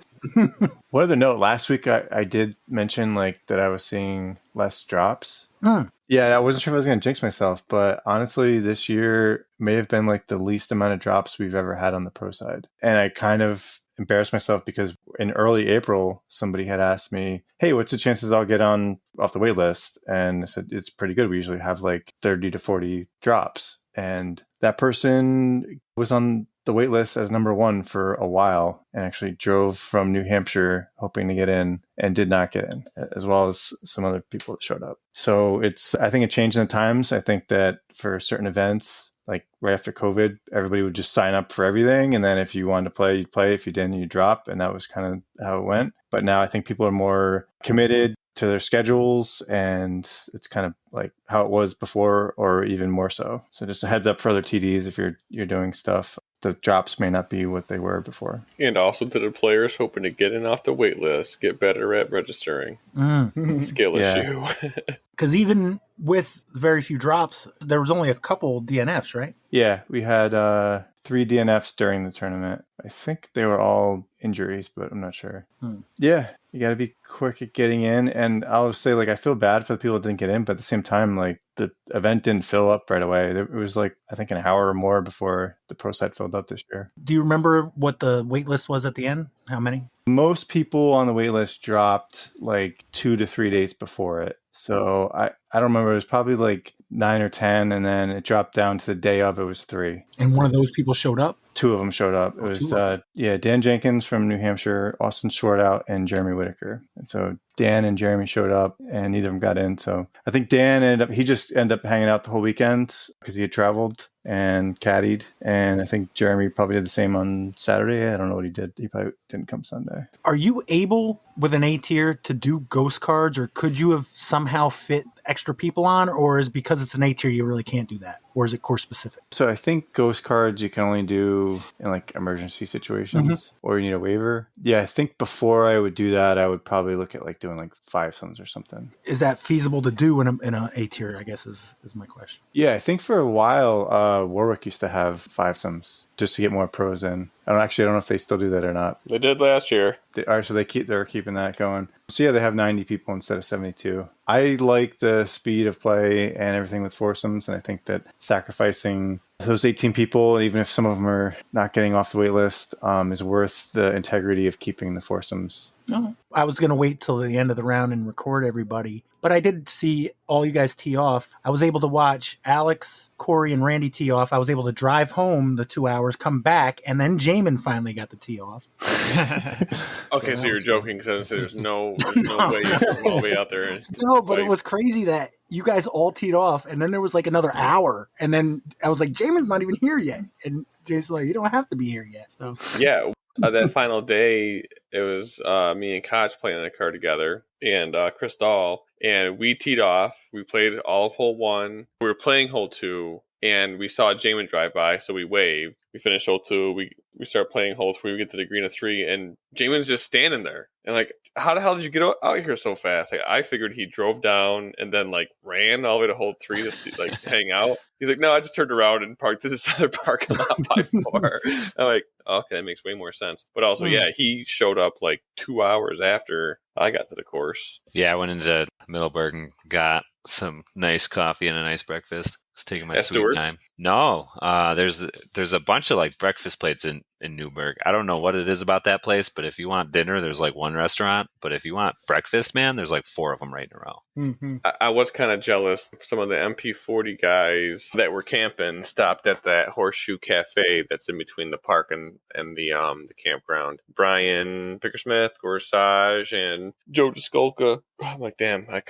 One other note, last week I did mention that I was seeing less drops. Yeah, I wasn't sure if I was going to jinx myself, but honestly, this year may have been the least amount of drops we've ever had on the pro side. And I kind of embarrassed myself because in early April, somebody had asked me, hey, what's the chances I'll get off the wait list? And I said, it's pretty good. We usually have 30 to 40 drops. And that person was on the wait list as number one for a while and actually drove from New Hampshire hoping to get in and did not get in, as well as some other people that showed up. So I think it changed in the times. I think that for certain events, right after COVID, everybody would just sign up for everything. And then if you wanted to play, you'd play. If you didn't, you'd drop. And that was kind of how it went. But now I think people are more committed to their schedules, and it's kind of how it was before, or even more so. So just a heads up for other TDs if you're doing stuff. The drops may not be what they were before. And also to the players hoping to get in off the wait list, get better at registering. Skill issue. Because even with very few drops, there was only a couple DNFs, right? Yeah, we had 3 DNFs during the tournament. I think they were all injuries, but I'm not sure. Yeah, you got to be quick at getting in. And I'll say, I feel bad for the people that didn't get in, but at the same time, the event didn't fill up right away. It was I think an hour or more before the pro side filled up this year. Do you remember what the wait list was at the end? How many? Most people on the wait list dropped 2 to 3 days before it. So I don't remember. It was probably 9 or 10, and then it dropped down to the day of. It was 3. And one of those people showed up? 2 of them showed up. It was Dan Jenkins from New Hampshire, Austin Shortout, and Jeremy Whitaker. And so Dan and Jeremy showed up, and neither of them got in. So I think Dan just ended up hanging out the whole weekend because he had traveled and caddied. And I think Jeremy probably did the same on Saturday. I don't know what he did. He probably didn't come Sunday. Are you able, with an A tier, to do ghost cards, or could you have somehow fit extra people on, or is because it's an A tier you really can't do that, or is it course specific? So I think ghost cards you can only do in emergency situations, or you need a waiver. Yeah, I think before I would do that, I would probably look at doing 5-somes or something. Is that feasible to do in a A tier, I guess is my question. Yeah, I think for a while Warwick used to have 5-somes just to get more pros in. I don't know if they still do that or not. They did last year. So they're keeping that going. So yeah, they have 90 people instead of 72. I like the speed of play and everything with foursomes, and I think that sacrificing those 18 people, even if some of them are not getting off the wait list, is worth the integrity of keeping the foursomes. No, I was going to wait till the end of the round and record everybody, but I did see all you guys tee off. I was able to watch Alex, Corey, and Randy tee off. I was able to drive home the 2 hours, come back, and then Jaimen finally got the tee off. Okay, so you're joking because I didn't say there's no way you're all the way out there. No, but it was crazy that you guys all teed off, and then there was another hour, and then I was like, Jaimen's not even here yet, and Jason's like, you don't have to be here yet. So yeah. That final day, it was me and Koch playing in a car together, and Chris Dahl, and we teed off. We played all of hole 1. We were playing hole 2, and we saw Jaimen drive by, so we waved. We finished hole 2. We start playing hole 3. We get to the green of 3, and Jaimen's just standing there. And how the hell did you get out here so fast? I figured he drove down and then ran all the way to hole 3 to see, hang out. He's like, no, I just turned around and parked at this other parking lot by 4. I'm like, okay, that makes way more sense. But also, yeah, he showed up 2 hours after I got to the course. Yeah, I went into Middleburg and got some nice coffee and a nice breakfast. I was taking my sweet time. No, there's a bunch of breakfast plates in Newburgh. I don't know what it is about that place, but if you want dinner, there's one restaurant. But if you want breakfast, man, there's 4 of them right in a row. Mm-hmm. I was kind of jealous. Some of the MP40 guys that were camping stopped at that Horseshoe Cafe that's in between the park and the campground. Brian Pickersmith, Gorsage, and Joe Diskolka. I'm like, damn, I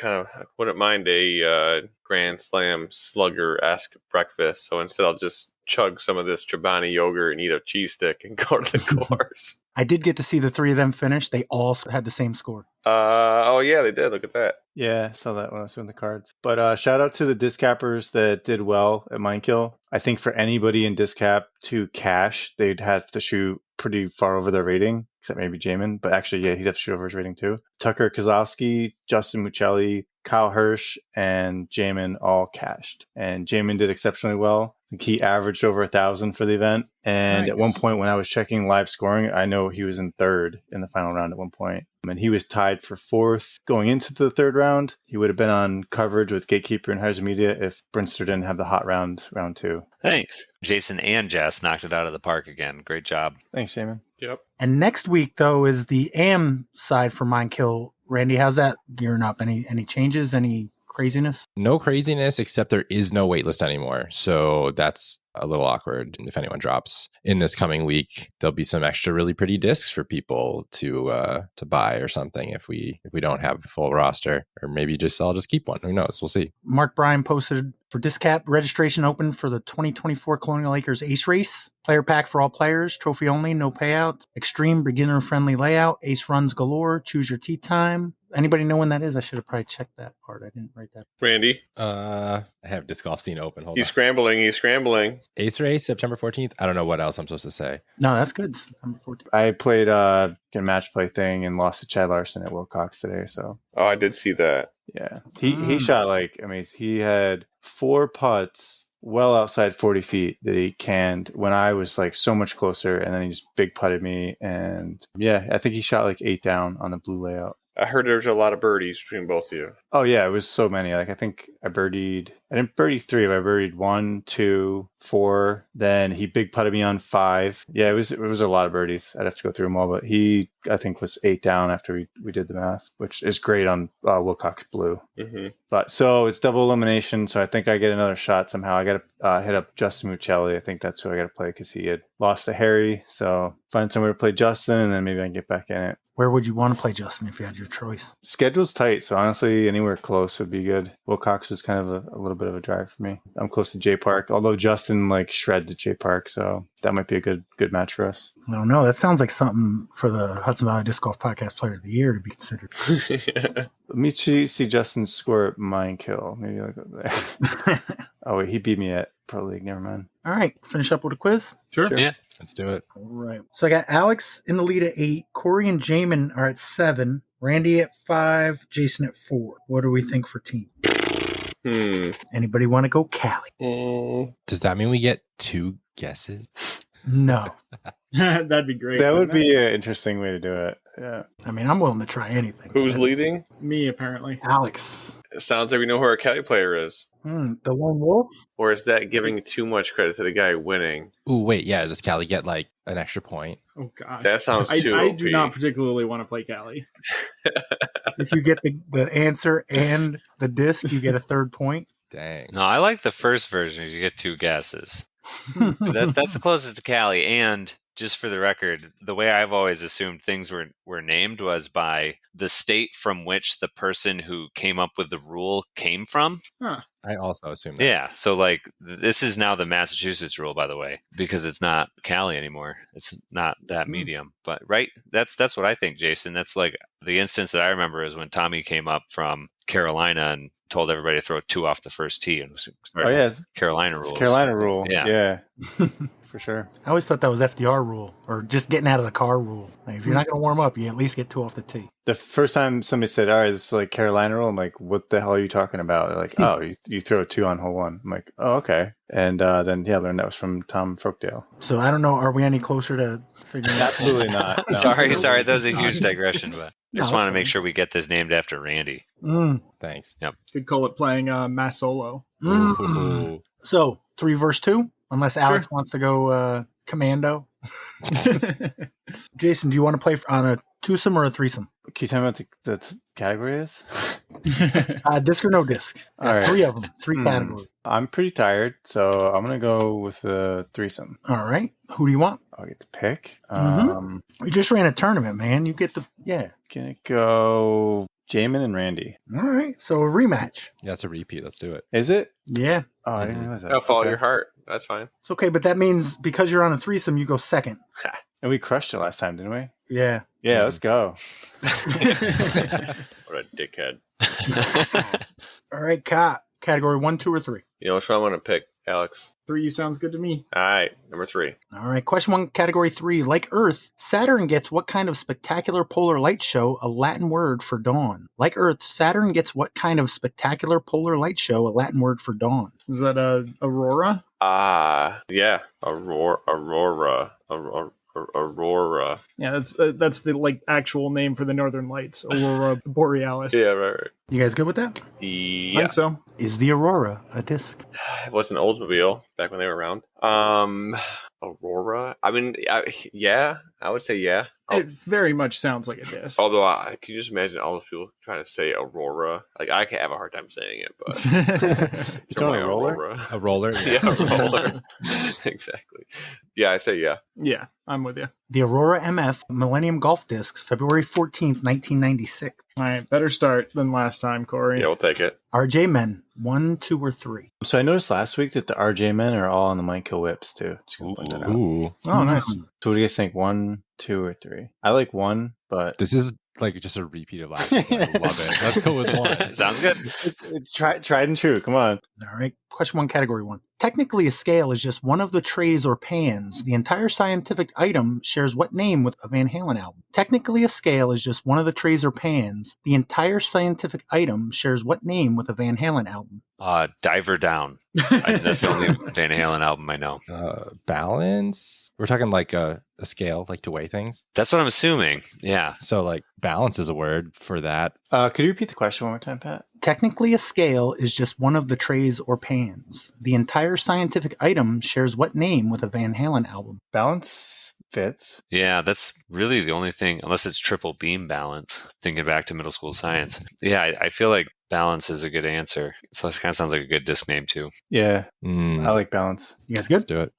wouldn't mind a Grand Slam slugger-esque breakfast. So instead, I'll just chug some of this Chobani yogurt and eat a cheese stick and go to the course. I did get to see the three of them finish. They all had the same score. Oh yeah, they did. Look at that. Yeah, I saw that when I was doing the cards. But shout out to the disc cappers that did well at Mindkill. I think for anybody in disc cap to cash, they'd have to shoot pretty far over their rating, except maybe Jaimen. But actually, yeah, he'd have to shoot over his rating too. Tucker Kozlowski, Justin Muccelli, Kyle Hirsch, and Jaimen all cashed. And Jaimen did exceptionally well. I think he averaged over 1,000 for the event. And Nice. at one point when I was checking live scoring, I know he was in third in the final round at one point. And he was tied for fourth going into the third round. He would have been on coverage with Gatekeeper and Heiser Media if Brinster didn't have the hot round 2. Thanks. Jason and Jess knocked it out of the park again. Great job. Thanks, Jaimen. Yep. And next week, though, is the AM side for Mindkill. Randy, how's that gearing up? Any changes? Any craziness? No craziness, except there is no waitlist anymore. So that's a little awkward. If anyone drops in this coming week, there'll be some extra really pretty discs for people to buy or something if we don't have a full roster, or maybe I'll just keep one. Who knows? We'll see. Mark Bryan posted for Discap registration open for the 2024 Colonial Acres Ace Race. Player pack for all players, trophy only, no payout. Extreme beginner friendly layout, ace runs galore, choose your tee time. Anybody know when that is? I should have probably checked that part. I didn't write that. Randy, I have disc golf scene open. Hold he's on. scrambling. Ace race, September 14th. I don't know what else I'm supposed to say. No, that's good. September 14th. I played a match play thing and lost to Chad Larson at Wilcox today. So Oh, I did see that. yeah, he shot he had 4 putts well outside 40 feet that he canned when I was so much closer, and then he just big putted me. And yeah, I think he shot 8 down on the blue layout. I heard there was a lot of birdies between both of you. Oh yeah, it was so many. I think I didn't birdie 3, but I birdied 1, 2, 4. Then he big putted me on 5. Yeah, it was a lot of birdies. I'd have to go through them all, but he, I think, was 8 down after we did the math, which is great on Wilcox Blue. Mm-hmm. But so it's double elimination, so I think I get another shot somehow. I got to hit up Justin Muccelli. I think that's who I got to play because he had lost to Harry. So find somewhere to play Justin, and then maybe I can get back in it. Where would you want to play Justin if you had your choice? Schedule's tight, so honestly, anywhere close would be good. Wilcox was kind of a little bit of a drive for me. I'm close to J Park, although Justin shreds at J Park, so that might be a good match for us. I don't know. That sounds like something for the Hudson Valley Disc Golf Podcast Player of the Year to be considered. Let me see Justin score at Mindkill. Maybe I'll go there. Oh wait, he beat me at Pro League. Never mind. All right, finish up with a quiz. Sure. Yeah. Let's do it. All right. So I got Alex in the lead at 8. Corey and Jaimen are at 7. Randy at 5. Jason at 4. What do we think for team? Anybody want to go Cali? Does that mean we get 2 guesses? No. That'd be great. That would be an interesting way to do it. Yeah. I mean, I'm willing to try anything. Who's leading? Me, apparently. Alex. It sounds like we know who our Kelly player is. The Lone Wolf? Or is that giving too much credit to the guy winning? Ooh, wait, yeah. Does Callie get an extra point? Oh, gosh. That sounds too I OP. do not particularly want to play Cali. If you get the answer and the disc, you get a third point. Dang. No, I like the first version. You get 2 guesses. That's the closest to Cali. And just for the record, the way I've always assumed things were named was by the state from which the person who came up with the rule came from. Huh. I also assume that. Yeah, so this is now the Massachusetts rule, by the way, because it's not Cali anymore. It's not that medium, but right, that's what I think, Jason. That's the instance that I remember is when Tommy came up from Carolina and told everybody to throw 2 off the first tee and started Carolina rules. Carolina rule. Yeah. For sure. I always thought that was FDR rule, or just getting out of the car rule. If you're not going to warm up, you at least get 2 off the tee. The first time somebody said, all right, this is Carolina rule, I'm like, what the hell are you talking about? They're like, oh, you throw 2 on hole 1. I'm like, oh, okay. And then, I learned that was from Tom Folkdale. So I don't know, are we any closer to figuring out? Absolutely not. No. Sorry, that was a huge digression, but I just want to make sure we get this named after Randy. Thanks. Yep. Could call it playing Mass Solo. Ooh. So 3 versus 2, unless Alex wants to go commando. Jason, do you want to play on a twosome or a threesome? Can you tell me what the category is? Disc or no disc? All right. 3 of them, 3 categories. I'm pretty tired, so I'm going to go with the threesome. All right. Who do you want? I'll get to pick. We just ran a tournament, man. You get the, Gonna go Jamin and Randy. All right, so a rematch. Yeah, it's a repeat. Let's do it. Is it? Yeah, Oh, I didn't realize that. I'll follow Okay. your heart. That's fine. it's okay, but that means because you're on a threesome, you go second. And we crushed it last time, didn't we? Yeah. Yeah, let's go. What a dickhead. All right, Kat. Category 1, 2, or 3. You know which one I'm going to pick, Alex? 3 sounds good to me. All right, number 3. All right, question 1, category 3. Like Earth, Saturn gets what kind of spectacular polar light show, a Latin word for dawn? Like Earth, Saturn gets what kind of spectacular polar light show, a Latin word for dawn? Was that Aurora? Yeah. Aurora. Yeah, that's the like actual name for the Northern Lights, Aurora Borealis. Yeah, right. You guys good with that? I Yeah. think so. Is the Aurora a disc? It was an Oldsmobile back when they were around. Aurora. I mean, yeah, I would say yeah. It very much sounds like a disc. Although, can you just imagine all those people trying to say Aurora? Like, I can have a hard time saying it, but You doing a roller? Aurora. A roller? Yeah, a roller. Exactly. Yeah, I say yeah. Yeah, I'm with you. The Aurora MF Millennium Golf Discs, February 14th, 1996. All right, better start than last time, Corey. Yeah, we'll take it. RJ Men, 1, 2, or 3. So I noticed last week that the RJ men are all on the Mind Kill Whips too. Just gonna point that out. Ooh. Oh, nice. So what do you guys think? 1, 2, or 3? I like 1, but This is like just a repeat of last week. I love it. Let's go with 1. Sounds good. it's tried and true. Come on. All right, question 1, category 1. Technically, a scale is just one of the trays or pans. The entire scientific item shares what name with a Van Halen album? Technically, a scale is just one of the trays or pans. The entire scientific item shares what name with a Van Halen album? Diver Down. That's the only Van Halen album I know. Balance? We're talking like a scale, like to weigh things. That's what I'm assuming. Yeah. So like balance is a word for that. Could you repeat the question one more time, Pat? Technically, a scale is just one of the trays or pans. The entire scientific item shares what name with a Van Halen album? Balance fits. Yeah, that's really the only thing, unless it's triple beam balance, thinking back to middle school science. Yeah, I feel like balance is a good answer. So it kind of sounds like a good disc name too. Yeah, Mm, I like balance. You guys let's good? do it.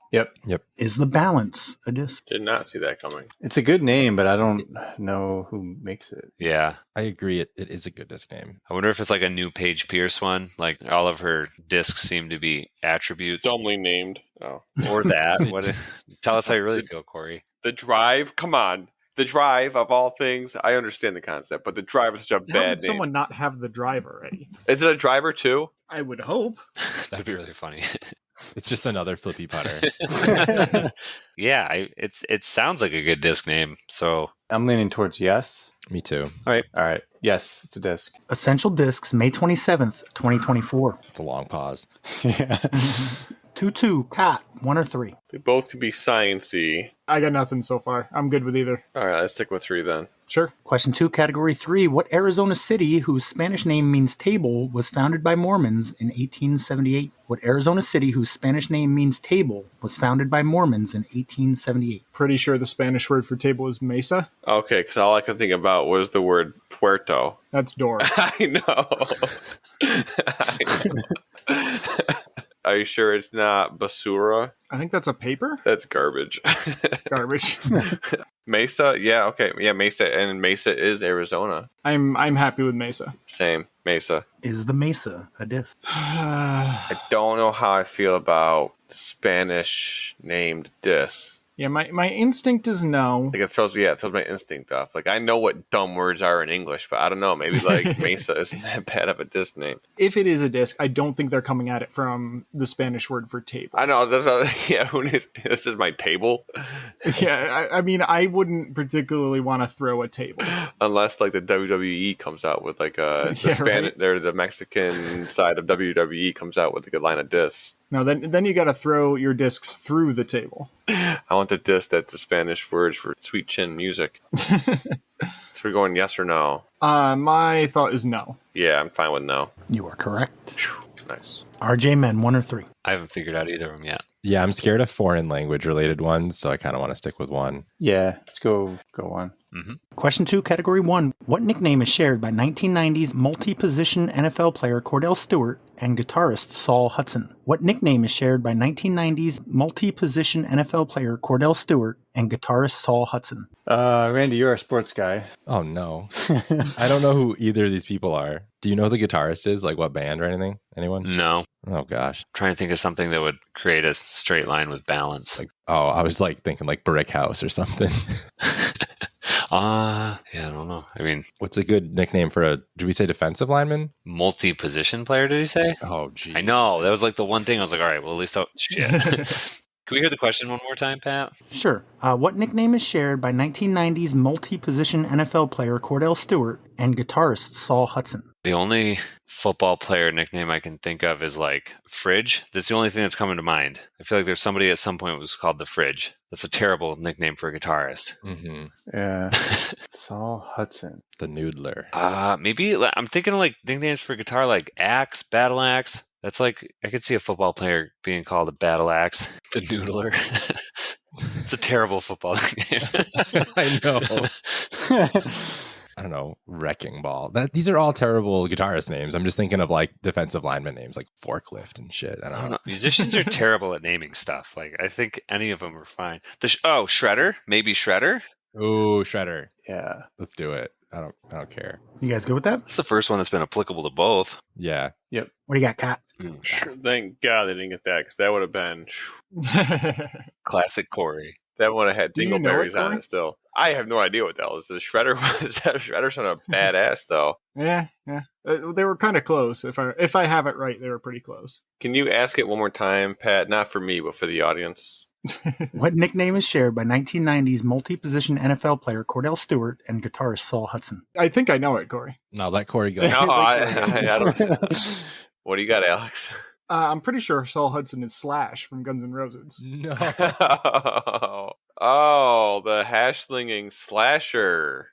Yep. Is the balance a disc? Did not see that coming. It's a good name, but I don't know who makes it. Yeah. I agree. It is a good disc name. I wonder if it's like a new Paige Pierce one. Like all of her discs seem to be attributes. Dumbly named. Oh. Or that. Tell us how you really feel, Corey. The Drive. Come on. The Drive, of all things. I understand the concept, but the Drive is such a How would bad name. someone not have the drive already? Is it a driver too? I would hope. That'd be really funny. It's just another flippy putter. Yeah, it sounds like a good disc name. So I'm leaning towards yes. Me too. All right. Yes, it's a disc. Essential Discs, May 27th, 2024. It's a long pause. Yeah. 2-2, Kat, 1 or 3. They both could be science-y. I got nothing so far. I'm good with either. All right, let's stick with 3 then. Sure. Question 2, category 3. What Arizona city, whose Spanish name means table, was founded by Mormons in 1878? What Arizona city, whose Spanish name means table, was founded by Mormons in 1878? Pretty sure the Spanish word for table is mesa. Okay, because all I could think about was the word puerto. That's door. I know. Are you sure it's not basura? I think that's a paper? That's garbage. Garbage. Mesa? Yeah, okay. Yeah, Mesa. And Mesa is Arizona. I'm happy with mesa. Same. Mesa. Is the Mesa a disc? I don't know how I feel about Spanish named discs. Yeah, my instinct is no. Like it throws my instinct off. Like I know what dumb words are in English, but I don't know. Maybe like Mesa isn't that bad of a disc name. If it is a disc, I don't think they're coming at it from the Spanish word for table. I know. Who needs, this is my table. Yeah, I mean, I wouldn't particularly want to throw a table. Unless like the WWE comes out with like the right. the Mexican side of WWE comes out with a good line of discs. No, then you got to throw your discs through the table. I want the disc that's the Spanish words for sweet chin music. So we're going yes or no. My thought is no. Yeah, I'm fine with no. You are correct. Nice. RJ Men, 1 or 3. I haven't figured out either of them yet. Yeah, I'm scared of foreign language related ones, so I kind of want to stick with 1. Yeah, let's go 1. Mm-hmm. Question 2, category 1. What nickname is shared by 1990s multi-position NFL player Cordell Stewart and guitarist Saul Hudson? What nickname is shared by 1990s multi-position NFL player Cordell Stewart and guitarist Saul Hudson? Randy, you're a sports guy. Oh, no. I don't know who either of these people are. Do you know who the guitarist is? Like what band or anything? Anyone? No. Oh, gosh. I'm trying to think of something that would create a straight line with balance. Like, oh, I was like thinking like Brick House or something. Yeah, I don't know. I mean, What's a good nickname for did we say defensive lineman? multi-position player, did he say? Oh, geez. I know. That was like the one thing I was like, all right, well, at least shit. Can we hear the question one more time, Pat? Sure. What nickname is shared by 1990s multi-position NFL player Cordell Stewart and guitarist Saul Hudson? The only football player nickname I can think of is like Fridge. That's the only thing that's coming to mind. I feel like there's somebody at some point who was called the Fridge. That's a terrible nickname for a guitarist. Mm-hmm. Yeah. Saul Hudson. The Noodler. Maybe I'm thinking of like nicknames for guitar, like Axe, Battle Axe. That's like, I could see a football player being called a Battle Axe. The Noodler. It's a terrible football nickname. I know. I don't know. Wrecking Ball. These are all terrible guitarist names. I'm just thinking of like defensive lineman names like Forklift and shit. I don't know. Musicians are terrible at naming stuff. Like, I think any of them are fine. Shredder? Maybe Shredder? Ooh, Shredder. Yeah. Let's do it. I don't care. You guys good with that? That's the first one that's been applicable to both. Yeah. What do you got, Kat? Sure, thank God they didn't get that, because that would have been Classic Corey. that would have had Do you know dingleberries it, on Corey? it still. I have no idea what that was. The Shredder was Shredder's on a badass though. Yeah. They were kind of close. If I have it right, they were pretty close. Can you ask it one more time, Pat? Not for me, but for the audience. What nickname is shared by 1990s multi-position NFL player Cordell Stewart and guitarist Saul Hudson? I think I know it, Corey. No, let Corey go. No, I don't. What do you got, Alex? I'm pretty sure Saul Hudson is Slash from Guns N' Roses. No. Oh, the hash slinging slasher.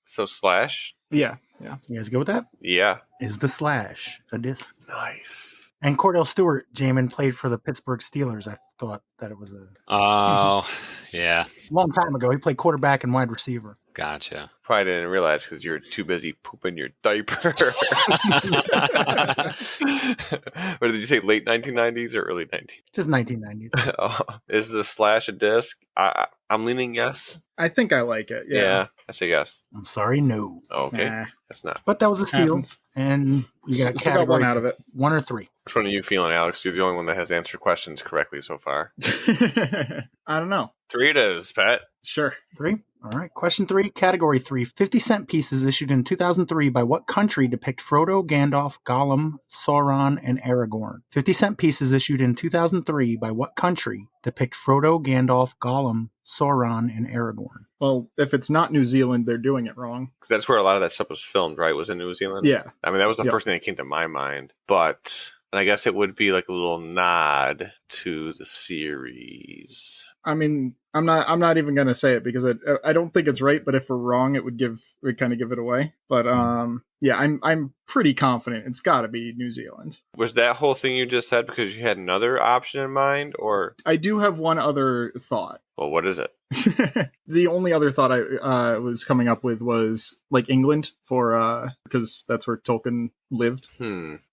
So Slash? Yeah. You guys go with that? Yeah. Is the Slash a disc? Nice. And Cordell Stewart, Jaimen, played for the Pittsburgh Steelers. I thought that it was a Oh, yeah. long time ago. He played quarterback and wide receiver. Gotcha. Probably didn't realize because you're too busy pooping your diaper. What did you say? Late 1990s or early 19? Just 1990s. Oh, is the Slash a disc? I'm leaning yes. I think I like it. Yeah, I say yes. I'm sorry, no. Oh, okay, Nah. that's not. But that was a steal. Happens. And you got Still got one out of it. 1 or 3. Which one are you feeling, Alex? You're the only one that has answered questions correctly so far. I don't know. 3 it is, Pat. Sure. 3? All right. Question 3, category 3. 50-cent pieces issued in 2003 by what country depict Frodo, Gandalf, Gollum, Sauron, and Aragorn? 50-cent pieces issued in 2003 by what country depict Frodo, Gandalf, Gollum, Sauron, and Aragorn? Well, if it's not New Zealand, they're doing it wrong. 'Cause that's where a lot of that stuff was filmed, right? Was in New Zealand? Yeah. I mean, that was the Yep. first thing that came to my mind. But, and I guess it would be like a little nod to the series. I mean, I'm not even gonna say it because I don't think it's right. But if we're wrong, it would kind of give it away. But yeah, I'm pretty confident it's got to be New Zealand. Was that whole thing you just said because you had another option in mind, or I do have one other thought. well, what is it? The only other thought I was coming up with was like England for because that's where Tolkien lived.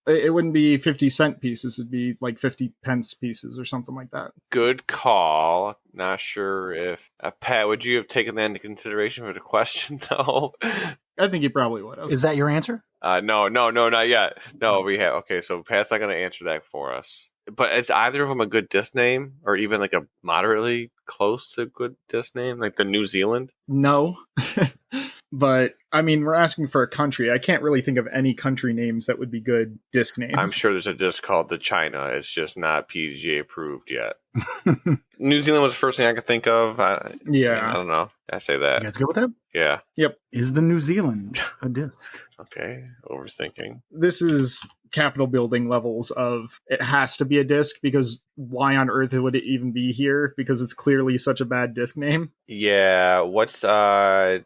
It wouldn't be 50-cent pieces; it'd be like 50-pence pieces or something like that. Good call. Not sure if Pat, would you have taken that into consideration for the question though? I think he probably would have. Is that your answer? No, not yet. No, we have. Okay, so Pat's not going to answer that for us. But is either of them a good disc name, or even like a moderately close to good disc name, like the New Zealand? No. But, I mean, we're asking for a country. I can't really think of any country names that would be good disc names. I'm sure there's a disc called the China. It's just not PDGA approved yet. New Zealand was the first thing I could think of. I don't know. I say You that. guys good with that? Yeah. Is the New Zealand a disc? Okay. Overthinking. This is Capitol building levels of it has to be a disc because why on earth would it even be here? Because it's clearly such a bad disc name. Yeah. What's you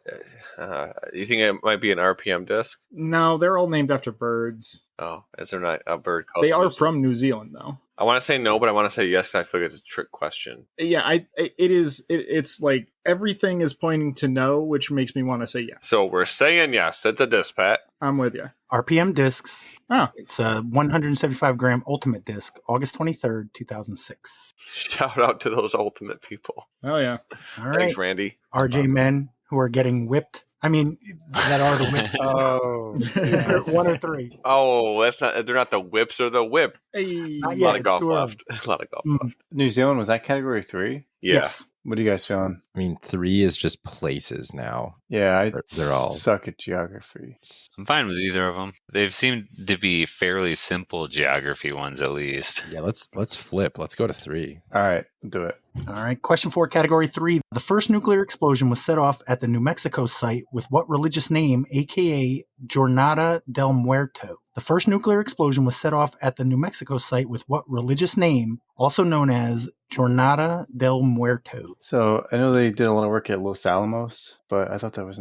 think it might be an RPM disc? No, they're all named after birds. Oh, is there not a bird called? They are New from New Zealand, though. I want to say no, but I want to say yes. I feel like it's a trick question. Yeah, it's like everything is pointing to no, which makes me want to say yes. So we're saying yes. It's a disc, Pat. I'm with you. RPM discs. Oh. It's a 175 gram ultimate disc, August 23rd, 2006. Shout out to those ultimate people. Oh yeah. All right. Thanks, Randy. RJ men who are getting whipped. I mean, that are the whipped. Oh, One or three. Oh, that's not. They're not the whips or the whip. Hey. A Yeah, lot of it's golf too early. left. A lot of golf Mm. left. New Zealand, was that category 3? Yeah. Yes. What are you guys feeling? I mean, 3 is just places now. Yeah, I They're all- suck at geography. I'm fine with either of them. They've seemed to be fairly simple geography ones, at least. Yeah, let's flip. Let's go to 3. All right, do it. All right. Question 4, category 3. The first nuclear explosion was set off at the New Mexico site with what religious name, aka Jornada del Muerto? The first nuclear explosion was set off at the New Mexico site with what religious name, also known as Jornada del Muerto? So I know they did a lot of work at Los Alamos, but I thought that was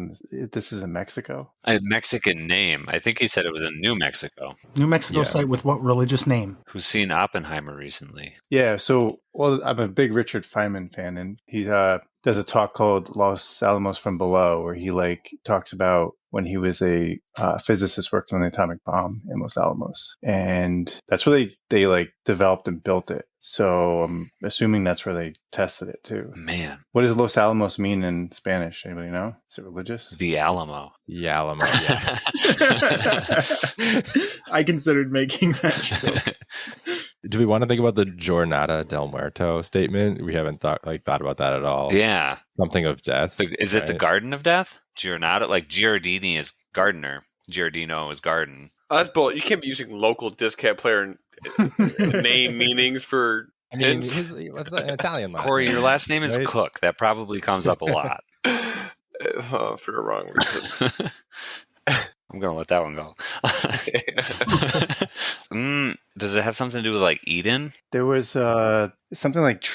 this is in Mexico. A Mexican name. I think he said it was in New Mexico. New Mexico Yeah. site with what religious name? Who's seen Oppenheimer recently? Yeah, so I'm a big Richard Feynman fan, and he does a talk called Los Alamos from Below, where he talks about when he was a physicist working on the atomic bomb in Los Alamos, and that's where they developed and built it. So I'm assuming that's where they tested it too. Man, What does Los Alamos mean in Spanish? Anybody know? Is it religious? the Alamo. The Alamo. Yeah. I considered making that joke. Do we want to think about the Jornada del Muerto statement? We haven't thought about that at all. Yeah. Something of death. Is it the right? Garden of Death? Giornata? Like Giardini is gardener. Giardino is garden. Oh, that's bull. You can't be using local disc cat player name meanings for I mean, hints. what's an Italian last Corey, name? your last name is Right? Cook. That probably comes up a lot. For the wrong reason. I'm going to let that one go. Does it have something to do with like Eden? There was something like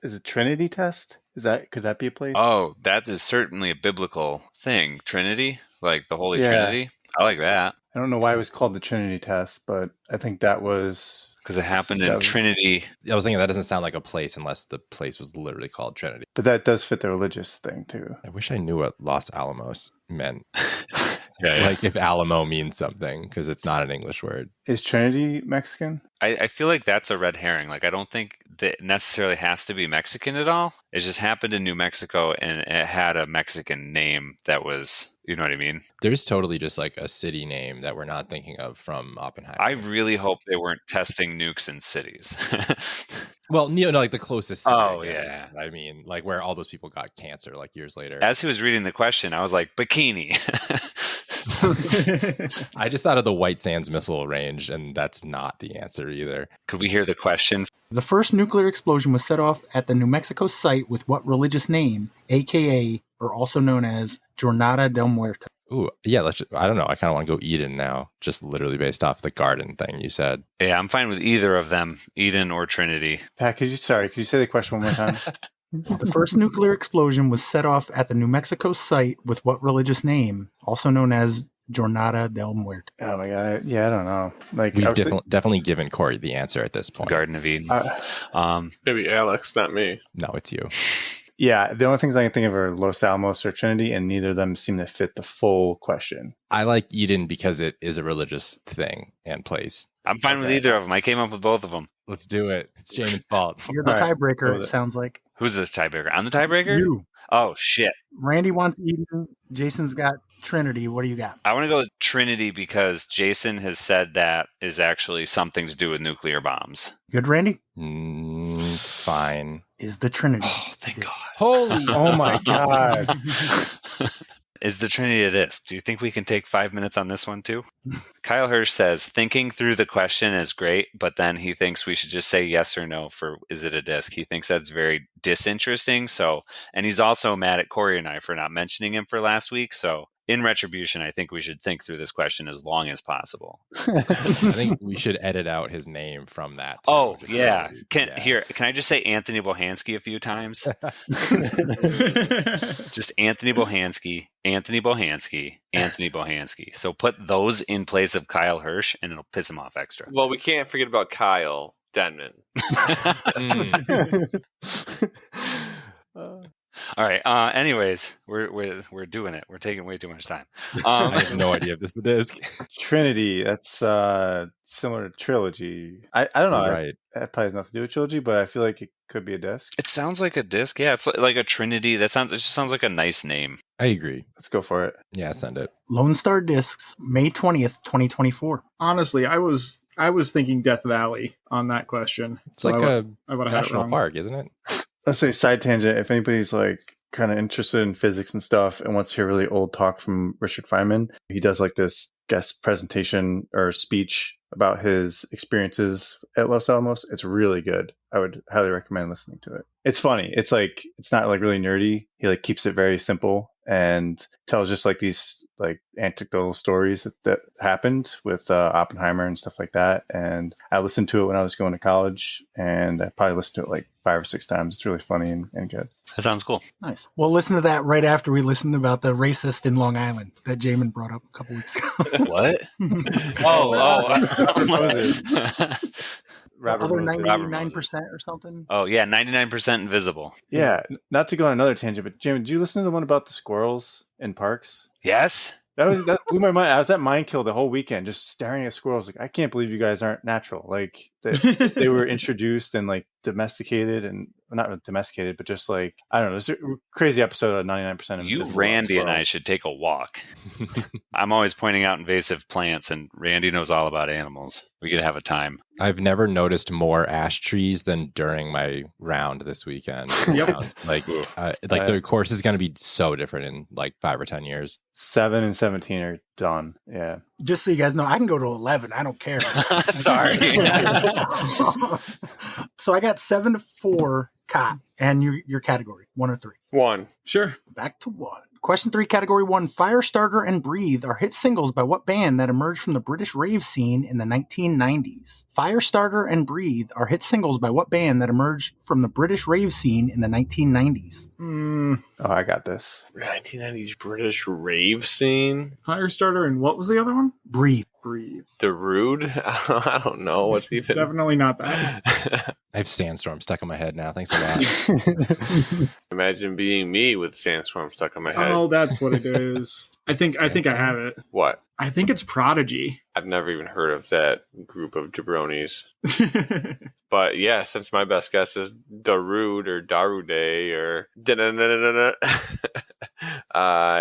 is it Trinity test? Could that be a place? Oh, that is certainly a biblical thing. Trinity? Like the Holy Yeah. Trinity? I like that. I don't know why it was called the Trinity test, but I think that was Because it happened that in was- Trinity. I was thinking that doesn't sound like a place unless the place was literally called Trinity. But that does fit the religious thing too. I wish I knew what Los Alamos meant. Yeah. Like if Alamo means something, because it's not an English word. Is Trinity Mexican? I feel like that's a red herring. Like I don't think that it necessarily has to be Mexican at all. It just happened in New Mexico and it had a Mexican name that was, you know what I mean? There's totally just like a city name that we're not thinking of from Oppenheimer. I really hope they weren't testing nukes in cities. Well, no, like the closest city. Oh, I guess, yeah. is what I mean, like where all those people got cancer like years later. As he was reading the question, I was like, bikini. I just thought of the White Sands Missile Range, and that's not the answer either. Could we hear the question? The first nuclear explosion was set off at the New Mexico site with what religious name, aka, or also known as Jornada del Muerto? Ooh, yeah, I don't know. I kind of want to go Eden now, just literally based off the garden thing you said. Yeah, I'm fine with either of them, Eden or Trinity. Pat, could you say the question one more time? The first nuclear explosion was set off at the New Mexico site with what religious name, also known as Jornada del Muerto? Oh my god, I don't know. Like We've I was definitely given Corey the answer at this point. Garden of Eden. Maybe Alex, not me. No, it's you. yeah, the only things I can think of are Los Alamos or Trinity, and neither of them seem to fit the full question. I like Eden because it is a religious thing and place. I'm fine with either of them. I came up with both of them. Let's do it. It's Jaimen's fault. You're the All right, tiebreaker, go it with it. sounds like. Who's the tiebreaker? I'm the tiebreaker? You. Oh, shit. Randy wants Eden. Jason's got Trinity. What do you got? I want to go with Trinity because Jason has said that is actually something to do with nuclear bombs. Good, Randy? Fine. Is the Trinity. Oh, thank God. Holy. Oh my god. Is the Trinity a disc? Do you think we can take 5 minutes on this one too? Kyle Hirsch says, thinking through the question is great, but then he thinks we should just say yes or no for is it a disc? He thinks that's very disinteresting. So, and he's also mad at Corey and I for not mentioning him for last week. So in retribution, I think we should think through this question as long as possible. I think we should edit out his name from that. Too, Oh, just yeah. so- Can yeah. I just say Anthony Bohansky a few times? Just Anthony Bohansky, Anthony Bohansky, Anthony Bohansky. So put those in place of Kyle Hirsch and it'll piss him off extra. Well, we can't forget about Kyle Denman. All right. Anyways, we're doing it. We're taking way too much time. I have no idea if this is the disc. Trinity. That's similar to Trilogy. I don't know. Right. That probably has nothing to do with Trilogy, but I feel like it could be a disc. It sounds like a disc. Yeah, it's like a Trinity. It just sounds like a nice name. I agree. Let's go for it. Yeah, send it. Lone Star Discs, May 20th, 2024. Honestly, I was thinking Death Valley on that question. It's like I a would've had it national wrong. park, isn't it? Let's say side tangent. If anybody's like kind of interested in physics and stuff and wants to hear really old talk from Richard Feynman, he does like this guest presentation or speech about his experiences at Los Alamos. It's really good. I would highly recommend listening to it. It's funny. It's not like really nerdy. He like keeps it very simple and tells just like these like anecdotal stories that happened with Oppenheimer and stuff like that. And I listened to it when I was going to college, and I probably listened to it like 5 or 6 times. It's really funny and good. That sounds cool. Nice. We'll listen to that right after we listen about the racist in Long Island that Jaimen brought up a couple weeks ago. What? Robert Other Moses. 99% or something. Oh yeah, 99% invisible. Yeah, not to go on another tangent, but Jim, did you listen to the one about the squirrels in parks? Yes. That blew my mind. I was at Mine Kill the whole weekend, just staring at squirrels. Like, I can't believe you guys aren't natural. Like, they were introduced and like domesticated, and well, not domesticated, but just like, I don't know. It's a crazy episode of 99% of You, Invisible Randy, and I Squirrels. should take a walk. I'm always pointing out invasive plants, and Randy knows all about animals. We could have a time. I've never noticed more ash trees than during my round this weekend. Like the course is going to be so different in like 5 or 10 years. 7 and 17 are done. Yeah. Just so you guys know, I can go to 11. I don't care. Sorry. So I got 7 to 4 cot, and your category 1 or 3. 1. Sure. Back to 1. Question 3, category 1. Firestarter and Breathe are hit singles by what band that emerged from the British rave scene in the 1990s? Firestarter and Breathe are hit singles by what band that emerged from the British rave scene in the 1990s? Oh, I got this. 1990s British rave scene. Firestarter, and what was the other one? Breathe. Breathe. Darude? I don't know. What's It's even... definitely not that. I have Sandstorm stuck in my head now. Thanks a lot. Imagine being me with Sandstorm stuck in my head. Oh, that's what it is. I think I have it. What? I think it's Prodigy. I've never even heard of that group of jabronis. But yeah, since my best guess is Darude or Darude or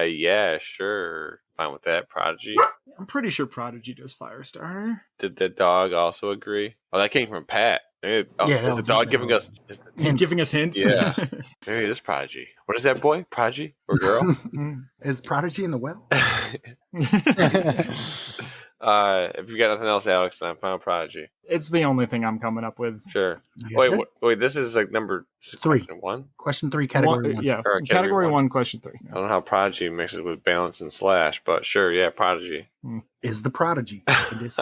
yeah, sure. Fine with that. Prodigy. I'm pretty sure Prodigy does Firestarter. Did the dog also agree? Oh, that came from Pat. Maybe, Yeah, is the dog giving us? And giving us hints. Yeah. Maybe it is Prodigy. What is that boy? Prodigy or girl? Is Prodigy in the well? If you got nothing else, Alex, then I'm fine with Prodigy. It's the only thing I'm coming up with. Sure. Yeah, Wait, good. wait. This is like number 3. question 1. Question 3, category 1. Yeah. Or Category one. 1, question 3. I don't know how Prodigy mixes with Balance and Slash, but sure, yeah, Prodigy. Is the Prodigy? It is.